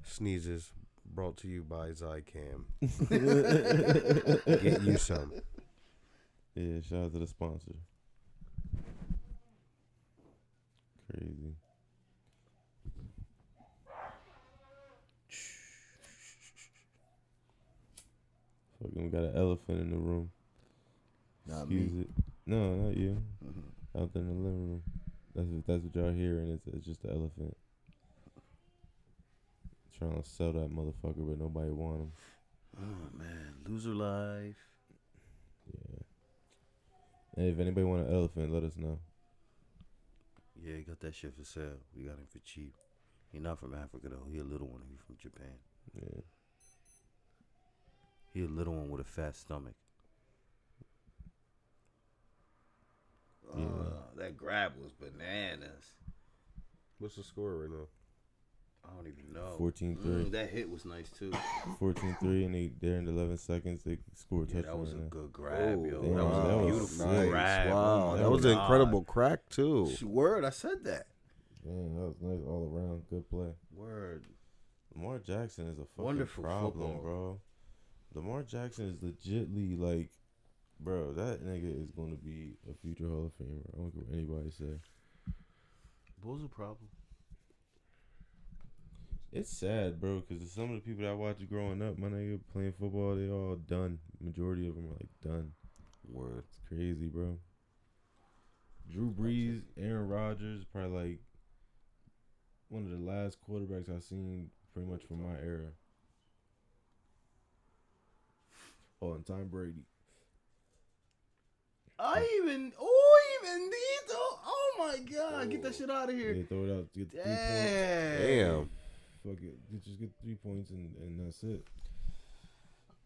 Sneezes, Brought to you by Zycam. Get you some. Yeah, shout out to the sponsor. Crazy. Fucking, we got an elephant in the room. Not Excuse me. it. No, not you. Mhm. Out there in the living room. That's what y'all hearing. It's just the elephant. Trying to sell that motherfucker, but nobody want him. Oh man, loser life. Yeah. Hey, if anybody want an elephant, let us know. Yeah, he got that shit for sale. We got him for cheap. He not from Africa though. He a little one. He from Japan. Yeah. He a little one with a fat stomach. Yeah. That grab was bananas. What's the score right now? I don't even know. 14-3. That hit was nice too. 14-3, and they're in 11 seconds. They scored a Yeah, touchdown. that was a right now. good grab, yo. damn, That was that a was beautiful nice. grab. Wow, Oh my that was an God. incredible crack too. Word, I said that. Man, that was nice all around. Good play. Word. Lamar Jackson is a fucking Wonderful problem, football. bro. Lamar Jackson is legitly like, bro, that nigga is going to be a future Hall of Famer. I don't care what anybody say. What's the problem? It's sad, bro, because some of the people that I watched growing up, my nigga, playing football, they all done. Majority of them are like done. Word. It's crazy, bro. Drew Brees, Aaron Rodgers, probably like one of the last quarterbacks I've seen pretty much from my era. Oh, and Tom Brady. Even these. Oh my God! Get that shit out of here. Yeah, throw it out. Get 3 points. Damn. Fuck it. Just get 3 points and that's it.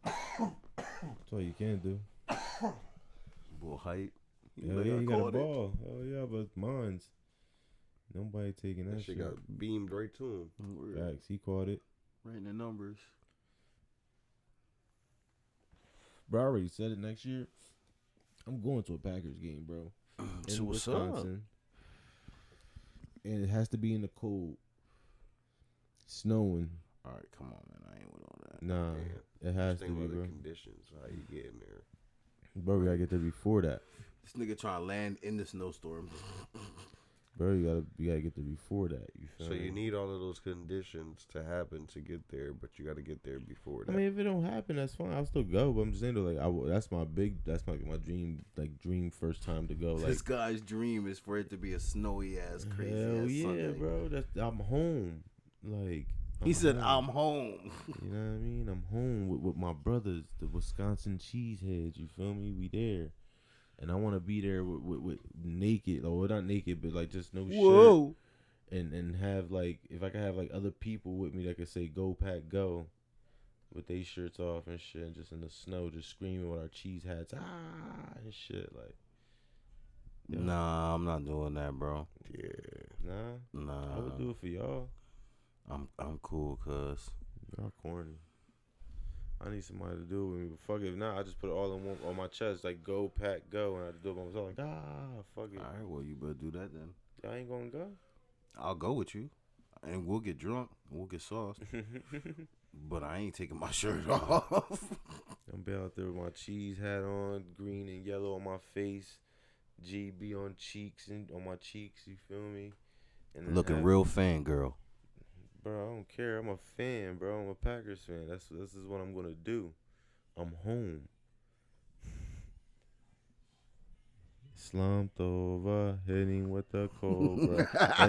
That's all you can do. Bull hype. Hell yeah, you got a ball. Hell yeah, but mine's. Nobody taking that That shit shit. got beamed right to him. Facts. He caught it. Right in the numbers. Bro, I already said it next year. I'm going to a Packers game, bro. So In what's up? Wisconsin. And it has to be in the cold. Snowing. All right, come on, man. I ain't with all that. Nah, Yeah. it has to Think be, about the bro. conditions, how you get in there. Bro, we gotta get there before that. This nigga trying to land in the snowstorm. Bro, you gotta get there before that. You feel So me? you need all of those conditions to happen to get there, but you got to get there before I that. mean, if it don't happen, that's fine. I'll still go. But I'm just saying, though, like, that's my dream first time to go. Like, This guy's dream is for it to be a snowy ass, crazy hell ass yeah, Sunday. bro. I'm home. Like, He said, "I'm home." You know what I mean? I'm home with my brothers, the Wisconsin cheeseheads. You feel me? We there. And I want to be there with naked, or not naked, but like just no shirt. And have like, if I could have like other people with me that could say "Go Pack Go," with their shirts off and shit, and just in the snow, just screaming with our cheese hats, and shit. Like, yeah. Nah, I'm not doing that, bro. Yeah. Nah, I would do it for y'all. I'm cool, cuz. Y'all corny. I need somebody to do it with me, but fuck it. If not, I just put it all on my chest, like "Go Pack Go," and I do it by myself, like fuck it. All right, well, you better do that then. Y'all ain't gonna go. I'll go with you, and we'll get drunk, and we'll get sauced. But I ain't taking my shirt off. I'm be out there with my cheese hat on, green and yellow on my face, GB on cheeks and on my cheeks. You feel me? And then Looking real fangirl. Bro, I don't care. I'm a fan, bro. I'm a Packers fan. This is what I'm gonna do. I'm home. Slumped over, hitting with the cobra. I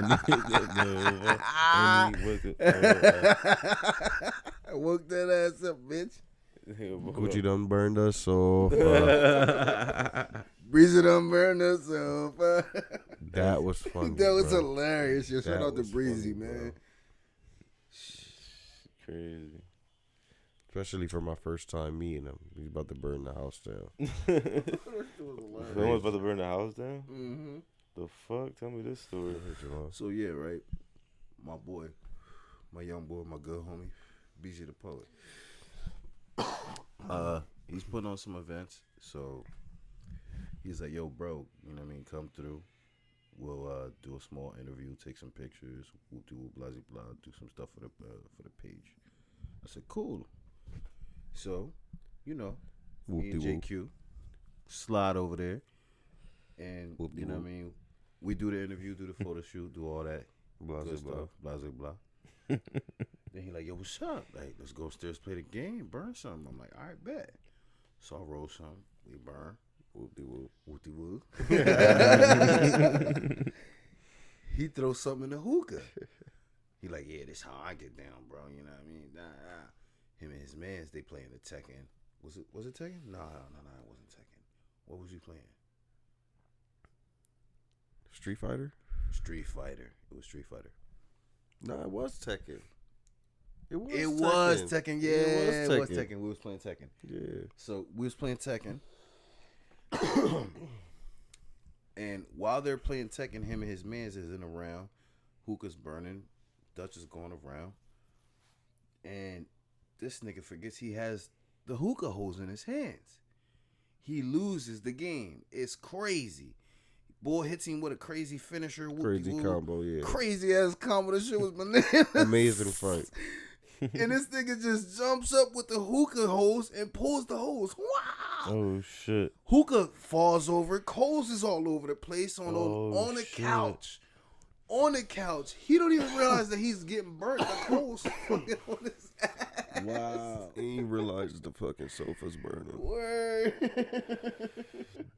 woke that ass up, bitch. Gucci done burned us sofa. Breezy done burned the sofa. That was funny. That was bro. hilarious. Yo, shout That out to was Breezy, funny, man. Crazy. Especially for my first time meeting him. He's about to burn the house down. Someone's about to burn the house down? Mm-hmm. The fuck? Tell me this story. So yeah, right. My boy, my young boy, my good homie, BG the Poet. He's putting on some events, so he's like, "Yo, bro, you know what I mean? Come through. We'll do a small interview, take some pictures. We'll do blah blah, do some stuff for the page." I I said, cool. So, you know, me and Whoop-de-whoop. JQ slide over there, and you know what I Whoop-de-whoop. mean. We do the interview, do the photo shoot, do all that Blah, good blah, stuff, blah blah blah. Then he like, yo, what's up? Like, let's go upstairs, play the game, burn something. I'm like, all right, bet. So I roll something, we burn, Whoop-de-whoop. whoopty whoop. He throws something in the hookah. He like, yeah, this how I get down, bro. You know what I mean? Nah. Him and his mans, they playing the Tekken. Was it Tekken? No, it wasn't Tekken. What was you playing? Street Fighter? Street Fighter. It was Street Fighter. Nah, it was Tekken. It was Tekken. Yeah, it was Tekken. We was playing Tekken. Yeah. So we was playing Tekken. And while they're playing Tekken, him and his mans is in a round. Hookah's burning. Dutch is going around. And this nigga forgets he has the hookah hose in his hands. He loses the game. It's crazy. Boy hits him with a crazy finisher. Crazy whoop-de-whoop. combo, yeah. Crazy ass combo. This shit was bananas. Amazing fight. And this nigga just jumps up with the hookah hose and pulls the hose. Wow. Oh shit. Hookah falls over. Coals is all over the place on the shit. couch. On the couch. He don't even realize that he's getting burnt. The coals fucking on his ass. Wow. He ain't realized the fucking sofa's burning. Word.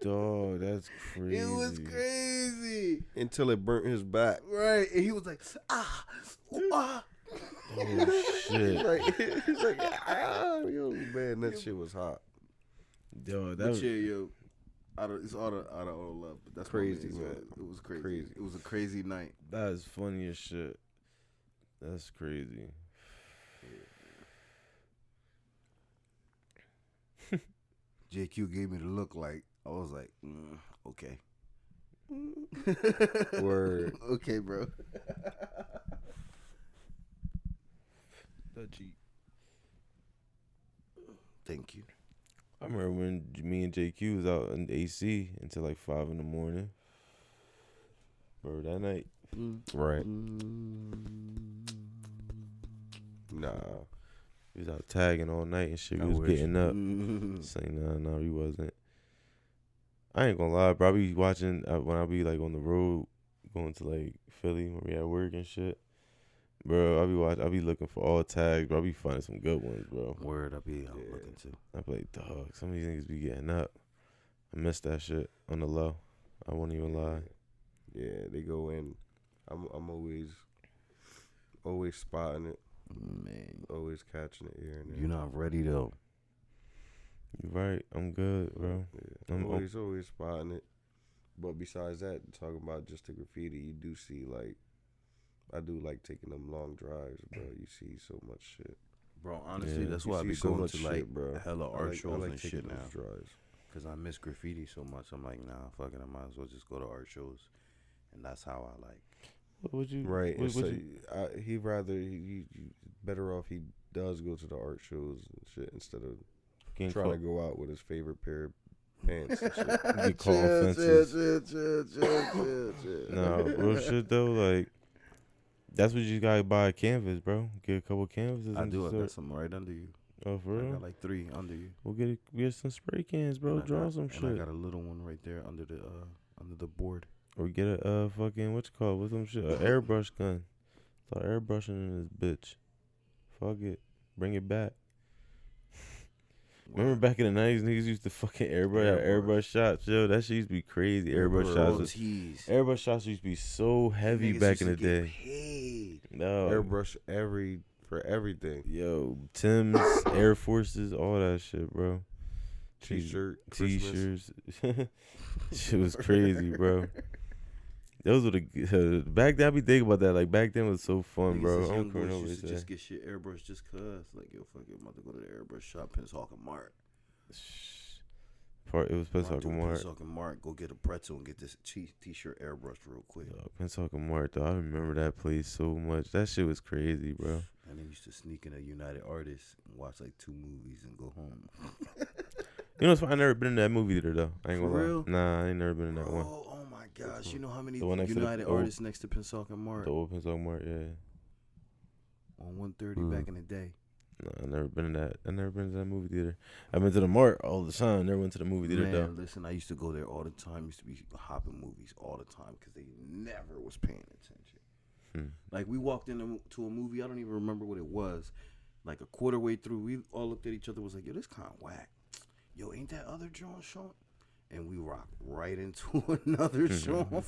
Dog, that's crazy. It was crazy. Until it burnt his back. Right. And he was like, ah, ooh, ah. Oh shit. He's like, yo, man, that shit was hot. Yo, that But was, yeah, yo. It's out of all love. But that's Crazy, my man. It was crazy. Crazy. It was a crazy night. that is funny as shit. That's crazy. JQ gave me the look like, I was like, okay. Word. Okay, bro. Thank you. I remember when me and JQ was out in AC until like 5 in the morning. Bro, that night. Right. Nah. We was out tagging all night and shit. We I was wish. getting up. Saying, no, we wasn't. I ain't gonna lie, bro. I be watching when I be like on the road, going to like Philly when we at work and shit. Bro, I be looking for all tags, bro. I be finding some good ones, bro. Word, I be looking too. I be like, dog, some of these niggas be getting up. I miss that shit on the low. I won't even lie. Yeah, they go in. I'm always spotting it, Man, always catching it here and there. you're not ready though. You right. I'm good, bro. Yeah, I'm always spotting it. But besides that, talking about just the graffiti, you do see like, I do like taking them long drives, bro. You see so much shit. Bro, honestly, Yeah. that's You why I see be so going much to shit, like bro. hella art shows and taking shit now. those drives. Cause I miss graffiti so much. I'm like, nah, fuck it. I might as well just go to art shows, and that's how I like. What would you? Right. What, and what so you, he better off he does go to the art shows and shit instead of getting trying to caught, go out with his favorite pair of pants and shit. get caught on fences. Chill. Nah, real shit though. Like, that's what you gotta buy a canvas, bro. Get a couple canvases. I and do. I just got some right under you. Oh, for I real? got like 3 under you. We'll get some spray cans, bro. And I Draw got- some and shit. I got a little one right there under the board. Or get a fucking what you call it? What's some shit? An airbrush gun. Start airbrushing in this bitch. Fuck it. Bring it back. Remember back in the 90s, niggas used to fucking airbrush shots, yo. That shit used to be crazy. Airbrush shots. Airbrush shots used to be so heavy back in the day. Paid. No. Airbrush for everything. Yo, Tim's, Air Forces, all that shit, bro. T-shirt, Christmas. T-shirts. Shit was crazy, bro. Those were the back then. I be thinking about that. Like back then was so fun, bro. Young I'm coming boys over used to to just get shit airbrushed just cause. Like, yo, fuck it, I'm about to go to the airbrush shop, Pensacola Mart. It was Pensacola Mart. Pensacola Mart, go get a pretzel and get this t-shirt airbrushed real quick. Pensacola Mart, though. I remember that place so much. That shit was crazy, bro. And then used to sneak in a United Artists and watch like 2 movies and go home. You know, I never been in that movie theater though. I ain't gonna For lie. real? Nah, I ain't never been in that one. Oh my gosh! You know how many The one next to the United old- Artists next to Pensacola Mart The old Pensacola Mart, yeah. on 130 back in the day? No, I never been in that. I never been to that movie theater. I've been to the Mart all the time. Never went to the movie theater Man, though. listen, I used to go there all the time. Used to be hopping movies all the time because they never was paying attention. Like we walked into a movie, I don't even remember what it was. Like a quarter way through, we all looked at each other. Was like, yo, this kind of whack. Yo, ain't that other John showing? And we rocked right into another show.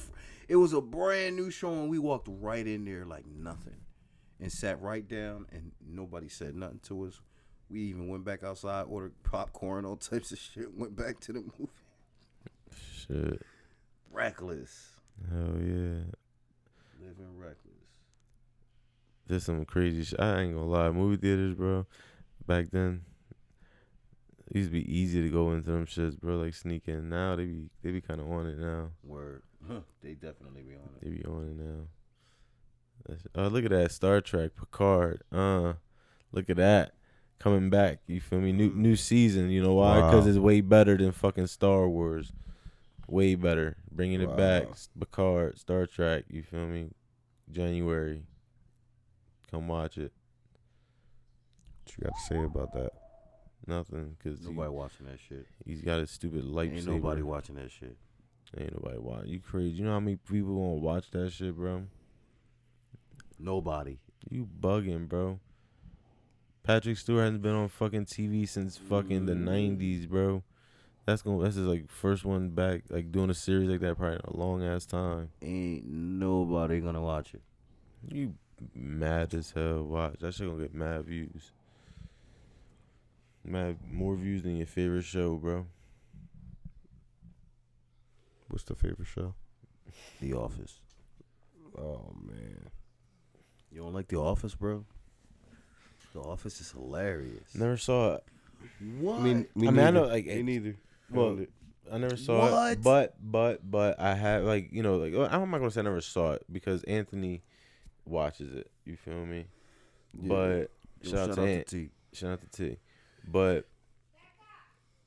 It was a brand new show, and we walked right in there like nothing, and sat right down, and nobody said nothing to us. We even went back outside, ordered popcorn, all types of shit. Went back to the movie. Shit. Reckless. Hell yeah. Living reckless. There's some crazy shit. I ain't gonna lie. Movie theaters, bro. Back then, it used to be easy to go into them shits, bro. Like sneak in. Now they be kind of on it now. Word. They definitely be on it. They be on it now. Oh, look at that Star Trek Picard. Look at that coming back. You feel me? New season. You know why? Because it's way better than fucking Star Wars. Way better. Bringing it back. Picard, Star Trek. You feel me? January. Come watch it. What you got to say about that? Nothing, cause Nobody watching that shit. He's got a stupid lightsaber. Ain't nobody watching that shit. Ain't nobody watching. You crazy? You know how many people gonna watch that shit, bro? Nobody. You bugging, bro. Patrick Stewart hasn't been on fucking TV since fucking the 90s, bro. That's his like first one back, like doing a series like that probably in a long ass time. Ain't nobody gonna watch it. You mad as hell. Watch that shit gonna get mad views. Mad more views than your favorite show, bro. What's the favorite show? The Office. Oh man, You don't like The Office, bro? The Office is hilarious. Never saw it. What? me I know like me neither. well, I never saw it, but I have like I'm not gonna say I never saw it because Anthony watches it. You feel me? Yeah. But Yo, shout out to T. Shout out to T. But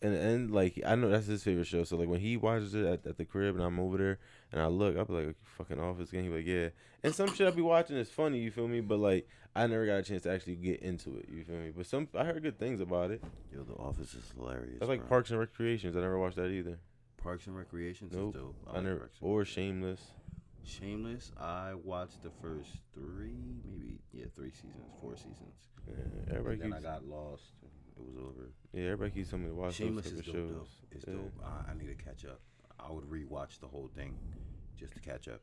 in the end, like I know that's his favorite show. So like when he watches it at the crib and I'm over there and I look, I'll be like, fucking Office again. He be like, yeah. And some shit I be watching is funny. You feel me? But like I never got a chance to actually get into it. You feel me? But I heard good things about it. Yo, The Office is hilarious. That's like bro. Parks and Recreations. I never watched that either. Parks and Recreations Nope. is dope. I never. Parks and Or Recreations. Shameless. Shameless, I watched the first 3 seasons, 4 seasons. Yeah, everybody And then I keeps. got lost. It was over. Yeah, everybody keeps telling me to watch Shameless those is type dope, of shows. though. It's Yeah. dope. I need to catch up. I would rewatch the whole thing just to catch up.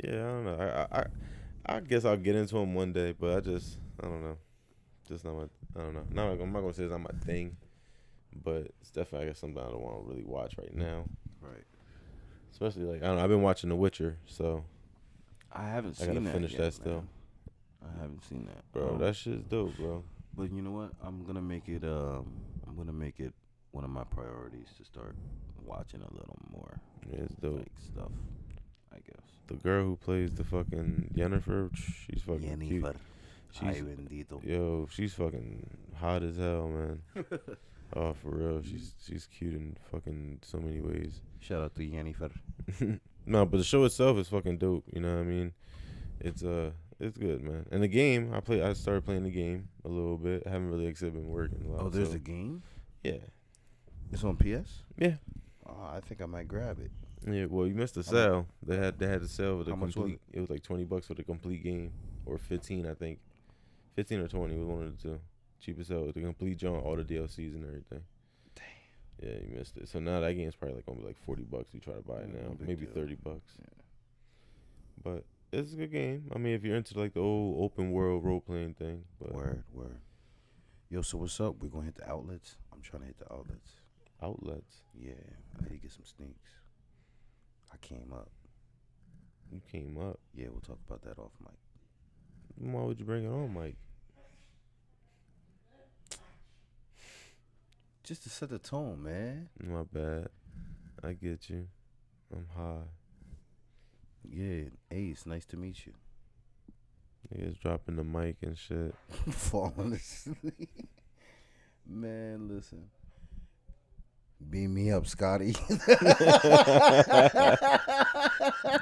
Yeah, I don't know. I guess I'll get into them one day, but I don't know. Just not my. I don't know. I'm not gonna say it's not my thing, but it's definitely I guess something I don't want to really watch right now. Right. Especially like I don't know. I've been watching The Witcher, so I haven't I seen gotta that finish yet, that still. man. I haven't seen that, Bro, that shit's dope, bro. But you know what? I'm gonna make it. I'm gonna make it one of my priorities to start watching a little more Yeah, it's dope. like stuff. I guess. The girl who plays the fucking Yennefer, she's fucking cute. Yennefer. She's Ay, bendito. yo, she's fucking hot as hell, man. Oh, for real, she's cute in fucking so many ways. Shout out to Yennefer. No, but the show itself is fucking dope. You know what I mean? It's good, man. And the game, I started playing the game a little bit. I haven't really actually been working a lot. Oh, there's so, a game. yeah, It's on PS. yeah, Oh, I think I might grab it. yeah. Well, you missed the How much- sale. They had the sale with the How much was complete. It was like $20 for the complete game, or 15, I think. 15 or 20 was one of the two. Cheapest sale with the complete joint, all the DLCs and everything. Damn. Yeah, you missed it. So now that game's probably like gonna be like $40. You try to buy it Yeah, now, no big maybe deal. $30. Yeah. But it's a good game. I mean, if you're into like the old open world role playing thing. But Word. Yo, so what's up? We're gonna hit the outlets. I'm trying to hit the outlets. outlets, Yeah, I need to get some sneaks. I came up. you came up. Yeah, we'll talk about that off mic. Why would you bring it on, Mike? Just to set the tone, man. My bad. I get you. I'm high. Yeah, hey, it's nice to meet you. Niggas dropping the mic and shit. Falling asleep. Man, listen. Beam me up, Scotty.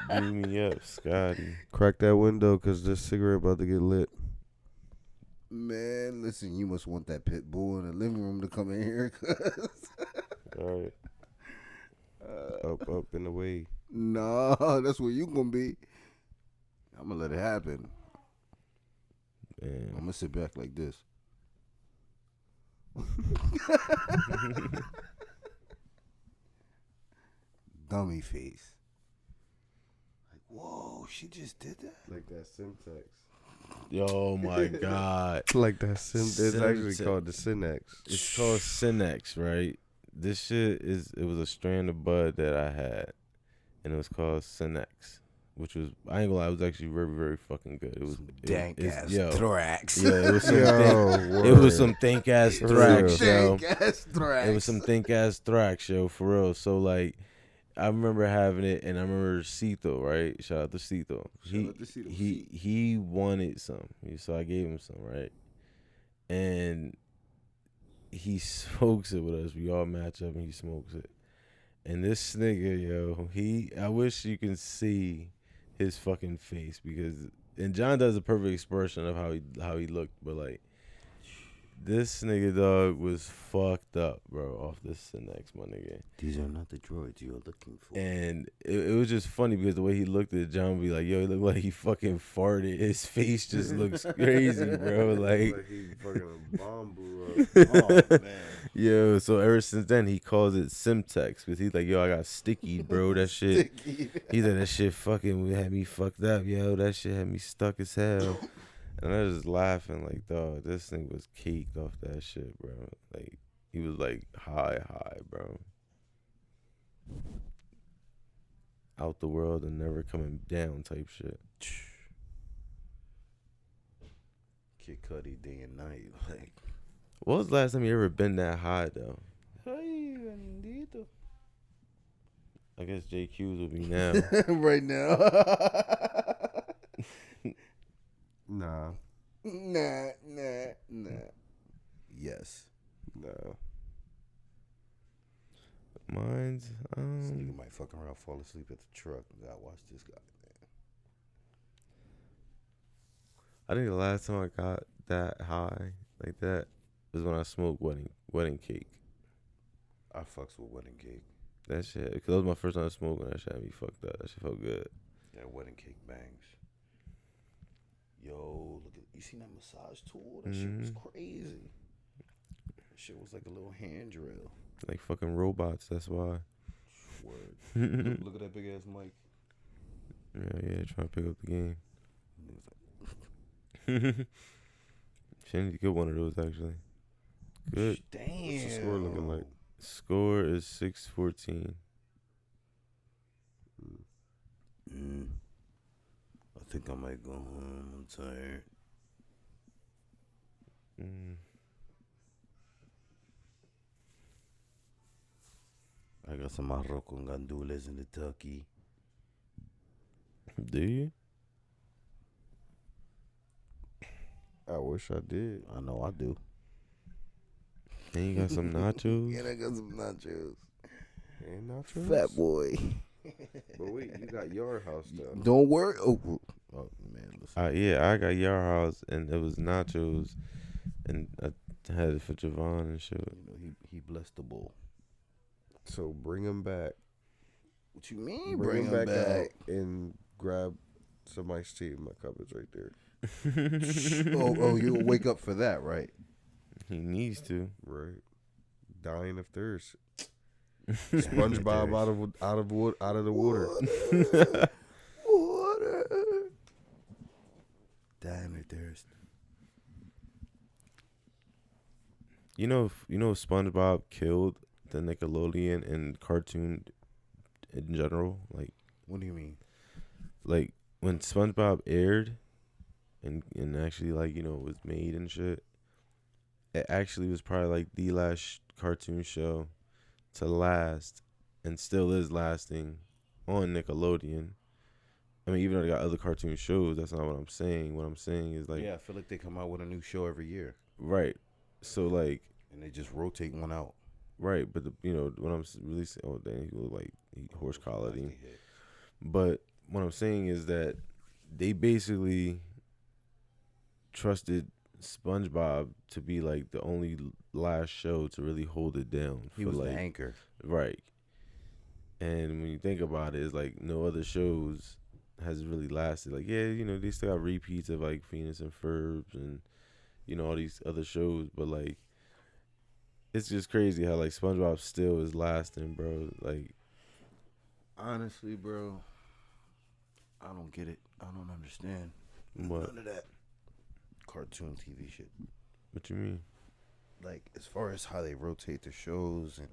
Beam me up, Scotty. Crack that window, cause this cigarette about to get lit. Man, listen, you must want that pit bull in the living room to come in here. All right. Up and away. Nah, that's where you gonna be. I'm gonna let it happen. I'm Man. gonna sit back like this. Dummy face. Like, whoa, she just did that. Like that Simtex. Yo, my God. Like that It's actually Simtex. called the Synex. It's called Synex, right? This shit it was a strand of bud that I had, and it was called Synex, which was, I ain't gonna lie, it was actually very, very fucking good. It was Dank ass yo, thrax. yeah, it was some Yo, it was some think ass For thrax, yo. Dank ass thrax. It was some think ass thrax, yo, for real. So like, I remember having it, and I remember Cito, right? Shout out to Cito. Shout out to Cito. He wanted some, so I gave him some, right? And he smokes it with us. We all match up, and he smokes it. And this nigga, yo, I wish you can see his fucking face, because, and John does a perfect expression of how he looked, but like, this nigga, dog, was fucked up, bro, off this Synex, my nigga. These are not the droids you're looking for. And it was just funny because the way he looked at John would be like, yo, he looked like he fucking farted. His face just looks crazy, bro. Like he fucking a bomb blew up. Oh, man. yo, so ever since then he calls it Simtex, because he's like, yo, I got sticky, bro. That shit. He said that shit fucking had me fucked up, yo. That shit had me stuck as hell. And I was just laughing like, dog, this thing was caked off that shit, bro. Like, he was like high, bro. Out the world and never coming down type shit. Kid Cudi day and night. Like, What was the last time you ever been that high, though? ay, bendito. I guess JQ's will be now. Right now. Nah. Nah. Yes. Nah. Mine's, This nigga might fuck around, fall asleep at the truck. Gotta watch this guy, I think the last time I got that high like that was when I smoked wedding cake. I fucks with wedding cake. That shit, because that was my first time smoking. That shit had me fucked up. That shit felt good. That wedding cake bangs. Yo, look at, you seen that massage tool? That shit was crazy. That shit was like a little hand drill. Like fucking robots, that's why. Word. Look at that big ass mic. Yeah, trying to pick up the game. She need to get one of those, actually. Good. Damn. What's the score looking like? Score is 6-14. I think I might go home. I'm tired. I got some arroz con gandules in the turkey. Do you? I wish I did. I know I do. And you got some nachos? And I got some nachos. And nachos? Fat boy. But wait, you got your house though. Don't worry. Oh man, listen. Yeah, I got Yard House, and it was nachos, and I had it for Javon and shit. You know, he blessed the bull. So bring him back. What you mean? Bring him back out and grab some iced tea in my cupboard's right there. oh, you'll wake up for that, right? He needs to. Right. Dying of thirst. SpongeBob out of the water. Water. Dying of thirst. You know, SpongeBob killed the Nickelodeon and cartoon in general. Like, What do you mean? like when SpongeBob aired, and actually, like, you know, was made and shit. It actually was probably like the last cartoon show to last, and still is lasting, on Nickelodeon. I mean, even though they got other cartoon shows, that's not what I'm saying. What I'm saying is, like, Yeah, I feel like they come out with a new show every year, right. So, like, and they just rotate one out. right, but you know, when I'm releasing, oh dang, he look like he horse collared him. They hit. But what I'm saying is that they basically trusted SpongeBob to be like the only last show to really hold it down. He was the anchor. Right. And when you think about it, it's like no other shows has really lasted. Like, yeah, you know, they still got repeats of like Phineas and Ferb and, you know, all these other shows, but like it's just crazy how like SpongeBob still is lasting, bro. Like, honestly, bro, I don't get it. I don't understand what? none of that cartoon TV shit. What you mean? Like, as far as how they rotate the shows, and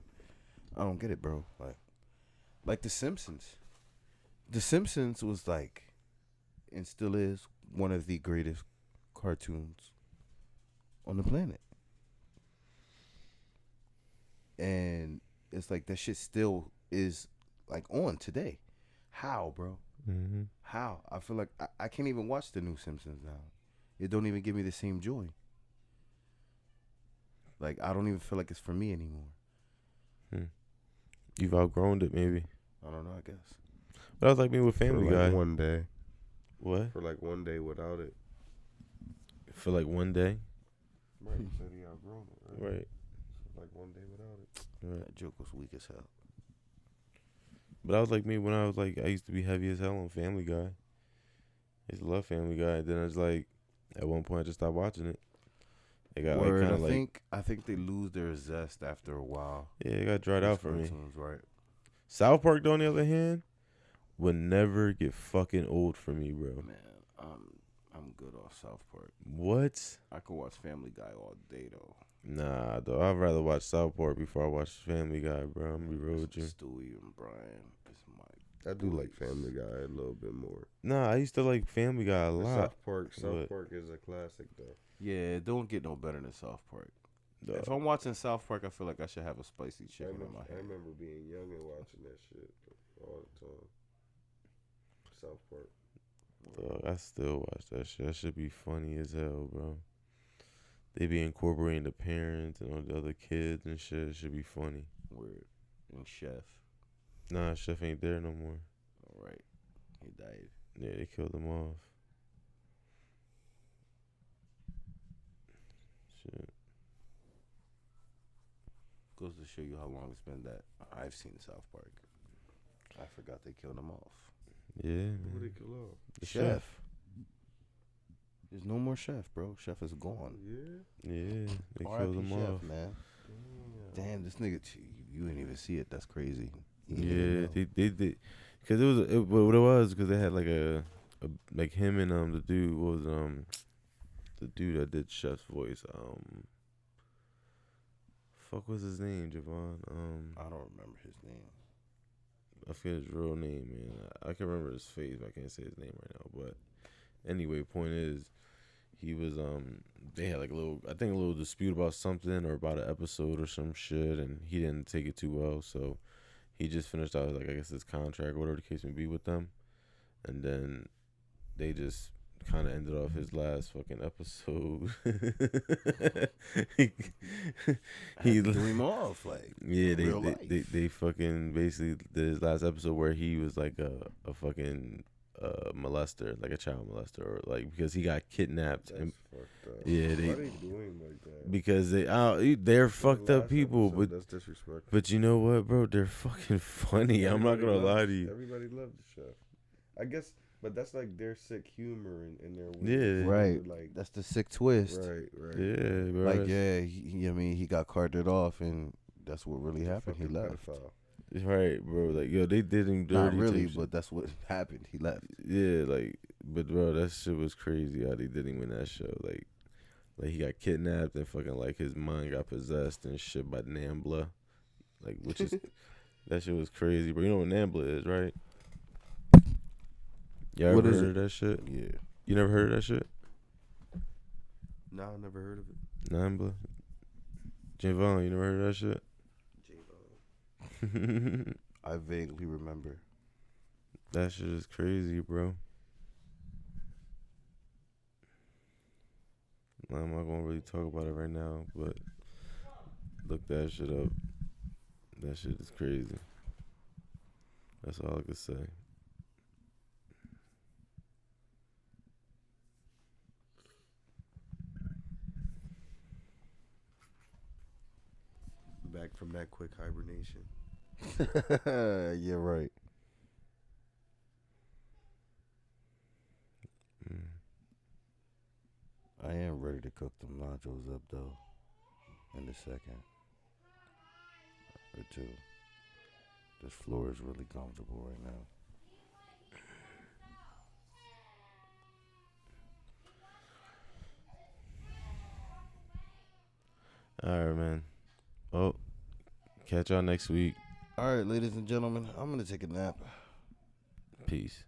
I don't get it, bro. Like The Simpsons. The Simpsons was like, and still is, one of the greatest cartoons on the planet. And it's like that shit still is like on today. How, bro? Mm-hmm. How? I feel like I can't even watch the new Simpsons now. It don't even give me the same joy. Like, I don't even feel like it's for me anymore. You've outgrown it, maybe. I don't know, I guess. But I was like me with Family For like Guy. one day. What? For like one day without it. For like one day. Right, you said he outgrown it, right? Right. For like one day without it. Right. That joke was weak as hell. But I was like me when I was like, I used to be heavy as hell on Family Guy. I used to love Family Guy. And then I was like, at one point I just stopped watching it. It got Word, like kind of like, I think they lose their zest after a while. yeah, it got dried out for me. Cartoons, right? South Park, though, on the other hand, would never get fucking old for me, bro. Man, I'm good off South Park. What? I could watch Family Guy all day though. Nah, though. I'd rather watch South Park before I watch Family Guy, bro. I'm gonna be real with you. Stewie and Brian is my. I do like Family Guy a little bit more. Nah, I used to like Family Guy a lot. South Park is a classic though. Yeah, it don't get no better than South Park. Dog. If I'm watching South Park, I feel like I should have a spicy I chicken in my remember, I hand. remember being young and watching that shit all the time. South Park. Dog, I still watch that shit. That should be funny as hell, bro. They be incorporating the parents and all the other kids and shit. It should be funny. Word. And Chef. Nah, Chef ain't there no more. All right. He died. Yeah, they killed him off. Shit. Goes to show you how long it's been that I've seen South Park. I forgot they killed him off. Yeah, Who man. they kill off? The Chef. There's no more Chef, bro. Chef is gone. Yeah. Yeah, they R.I.P. killed him Chef, off. man. Damn, this nigga, you didn't even see it. That's crazy. You didn't Yeah, even know. they did, cause what it was, cause they had like a like him and the dude what was the dude that did Chef's voice, fuck was his name, Javon, I don't remember his name. I forget his real name, man. I can remember his face, but I can't say his name right now. But anyway, point is, he was they had like a little dispute about something or about an episode or some shit, and he didn't take it too well, so he just finished out like I guess his contract or whatever the case may be with them, and then they just kind of ended off his last fucking episode. He threw him off, like, yeah, real life. they fucking basically did his last episode where he was like a fucking molester, like a child molester, or like because he got kidnapped. That's And fucked up. yeah, Why they doing like that? because they're fucked up Last people, episode, but that's disrespectful. but you know what, bro? They're fucking funny. I'm not gonna Everybody lie loved- to you. Everybody loved the Chef. I guess, but that's like their sick humor and their Yeah. Right. Like That's the sick twist. right. Yeah, bro. Like, yeah, I mean, he got carted off, and that's what really happened. He Fucking left. pedophile. Right, bro. Like, yo, they did him dirty. Not really, type shit. but that's what happened. He left. Yeah, like, but bro, that shit was crazy how they did him in that show. Like he got kidnapped and fucking like his mind got possessed and shit by Nambla. Like, which is that shit was crazy, bro. You know what Nambla is, right? You ever What is heard it? of that shit? Yeah. You never heard of that shit? No, I never heard of it. Nambla. Javon, you never heard of that shit? I vaguely remember. That shit is crazy, bro. I'm not gonna really talk about it right now, but look that shit up. That shit is crazy. That's all I can say. from that quick hibernation. Yeah, right. I am ready to cook them nachos up though. In a second or two. This floor is really comfortable right now. All right, man. Oh, catch y'all next week. All right, ladies and gentlemen, I'm gonna take a nap. Peace.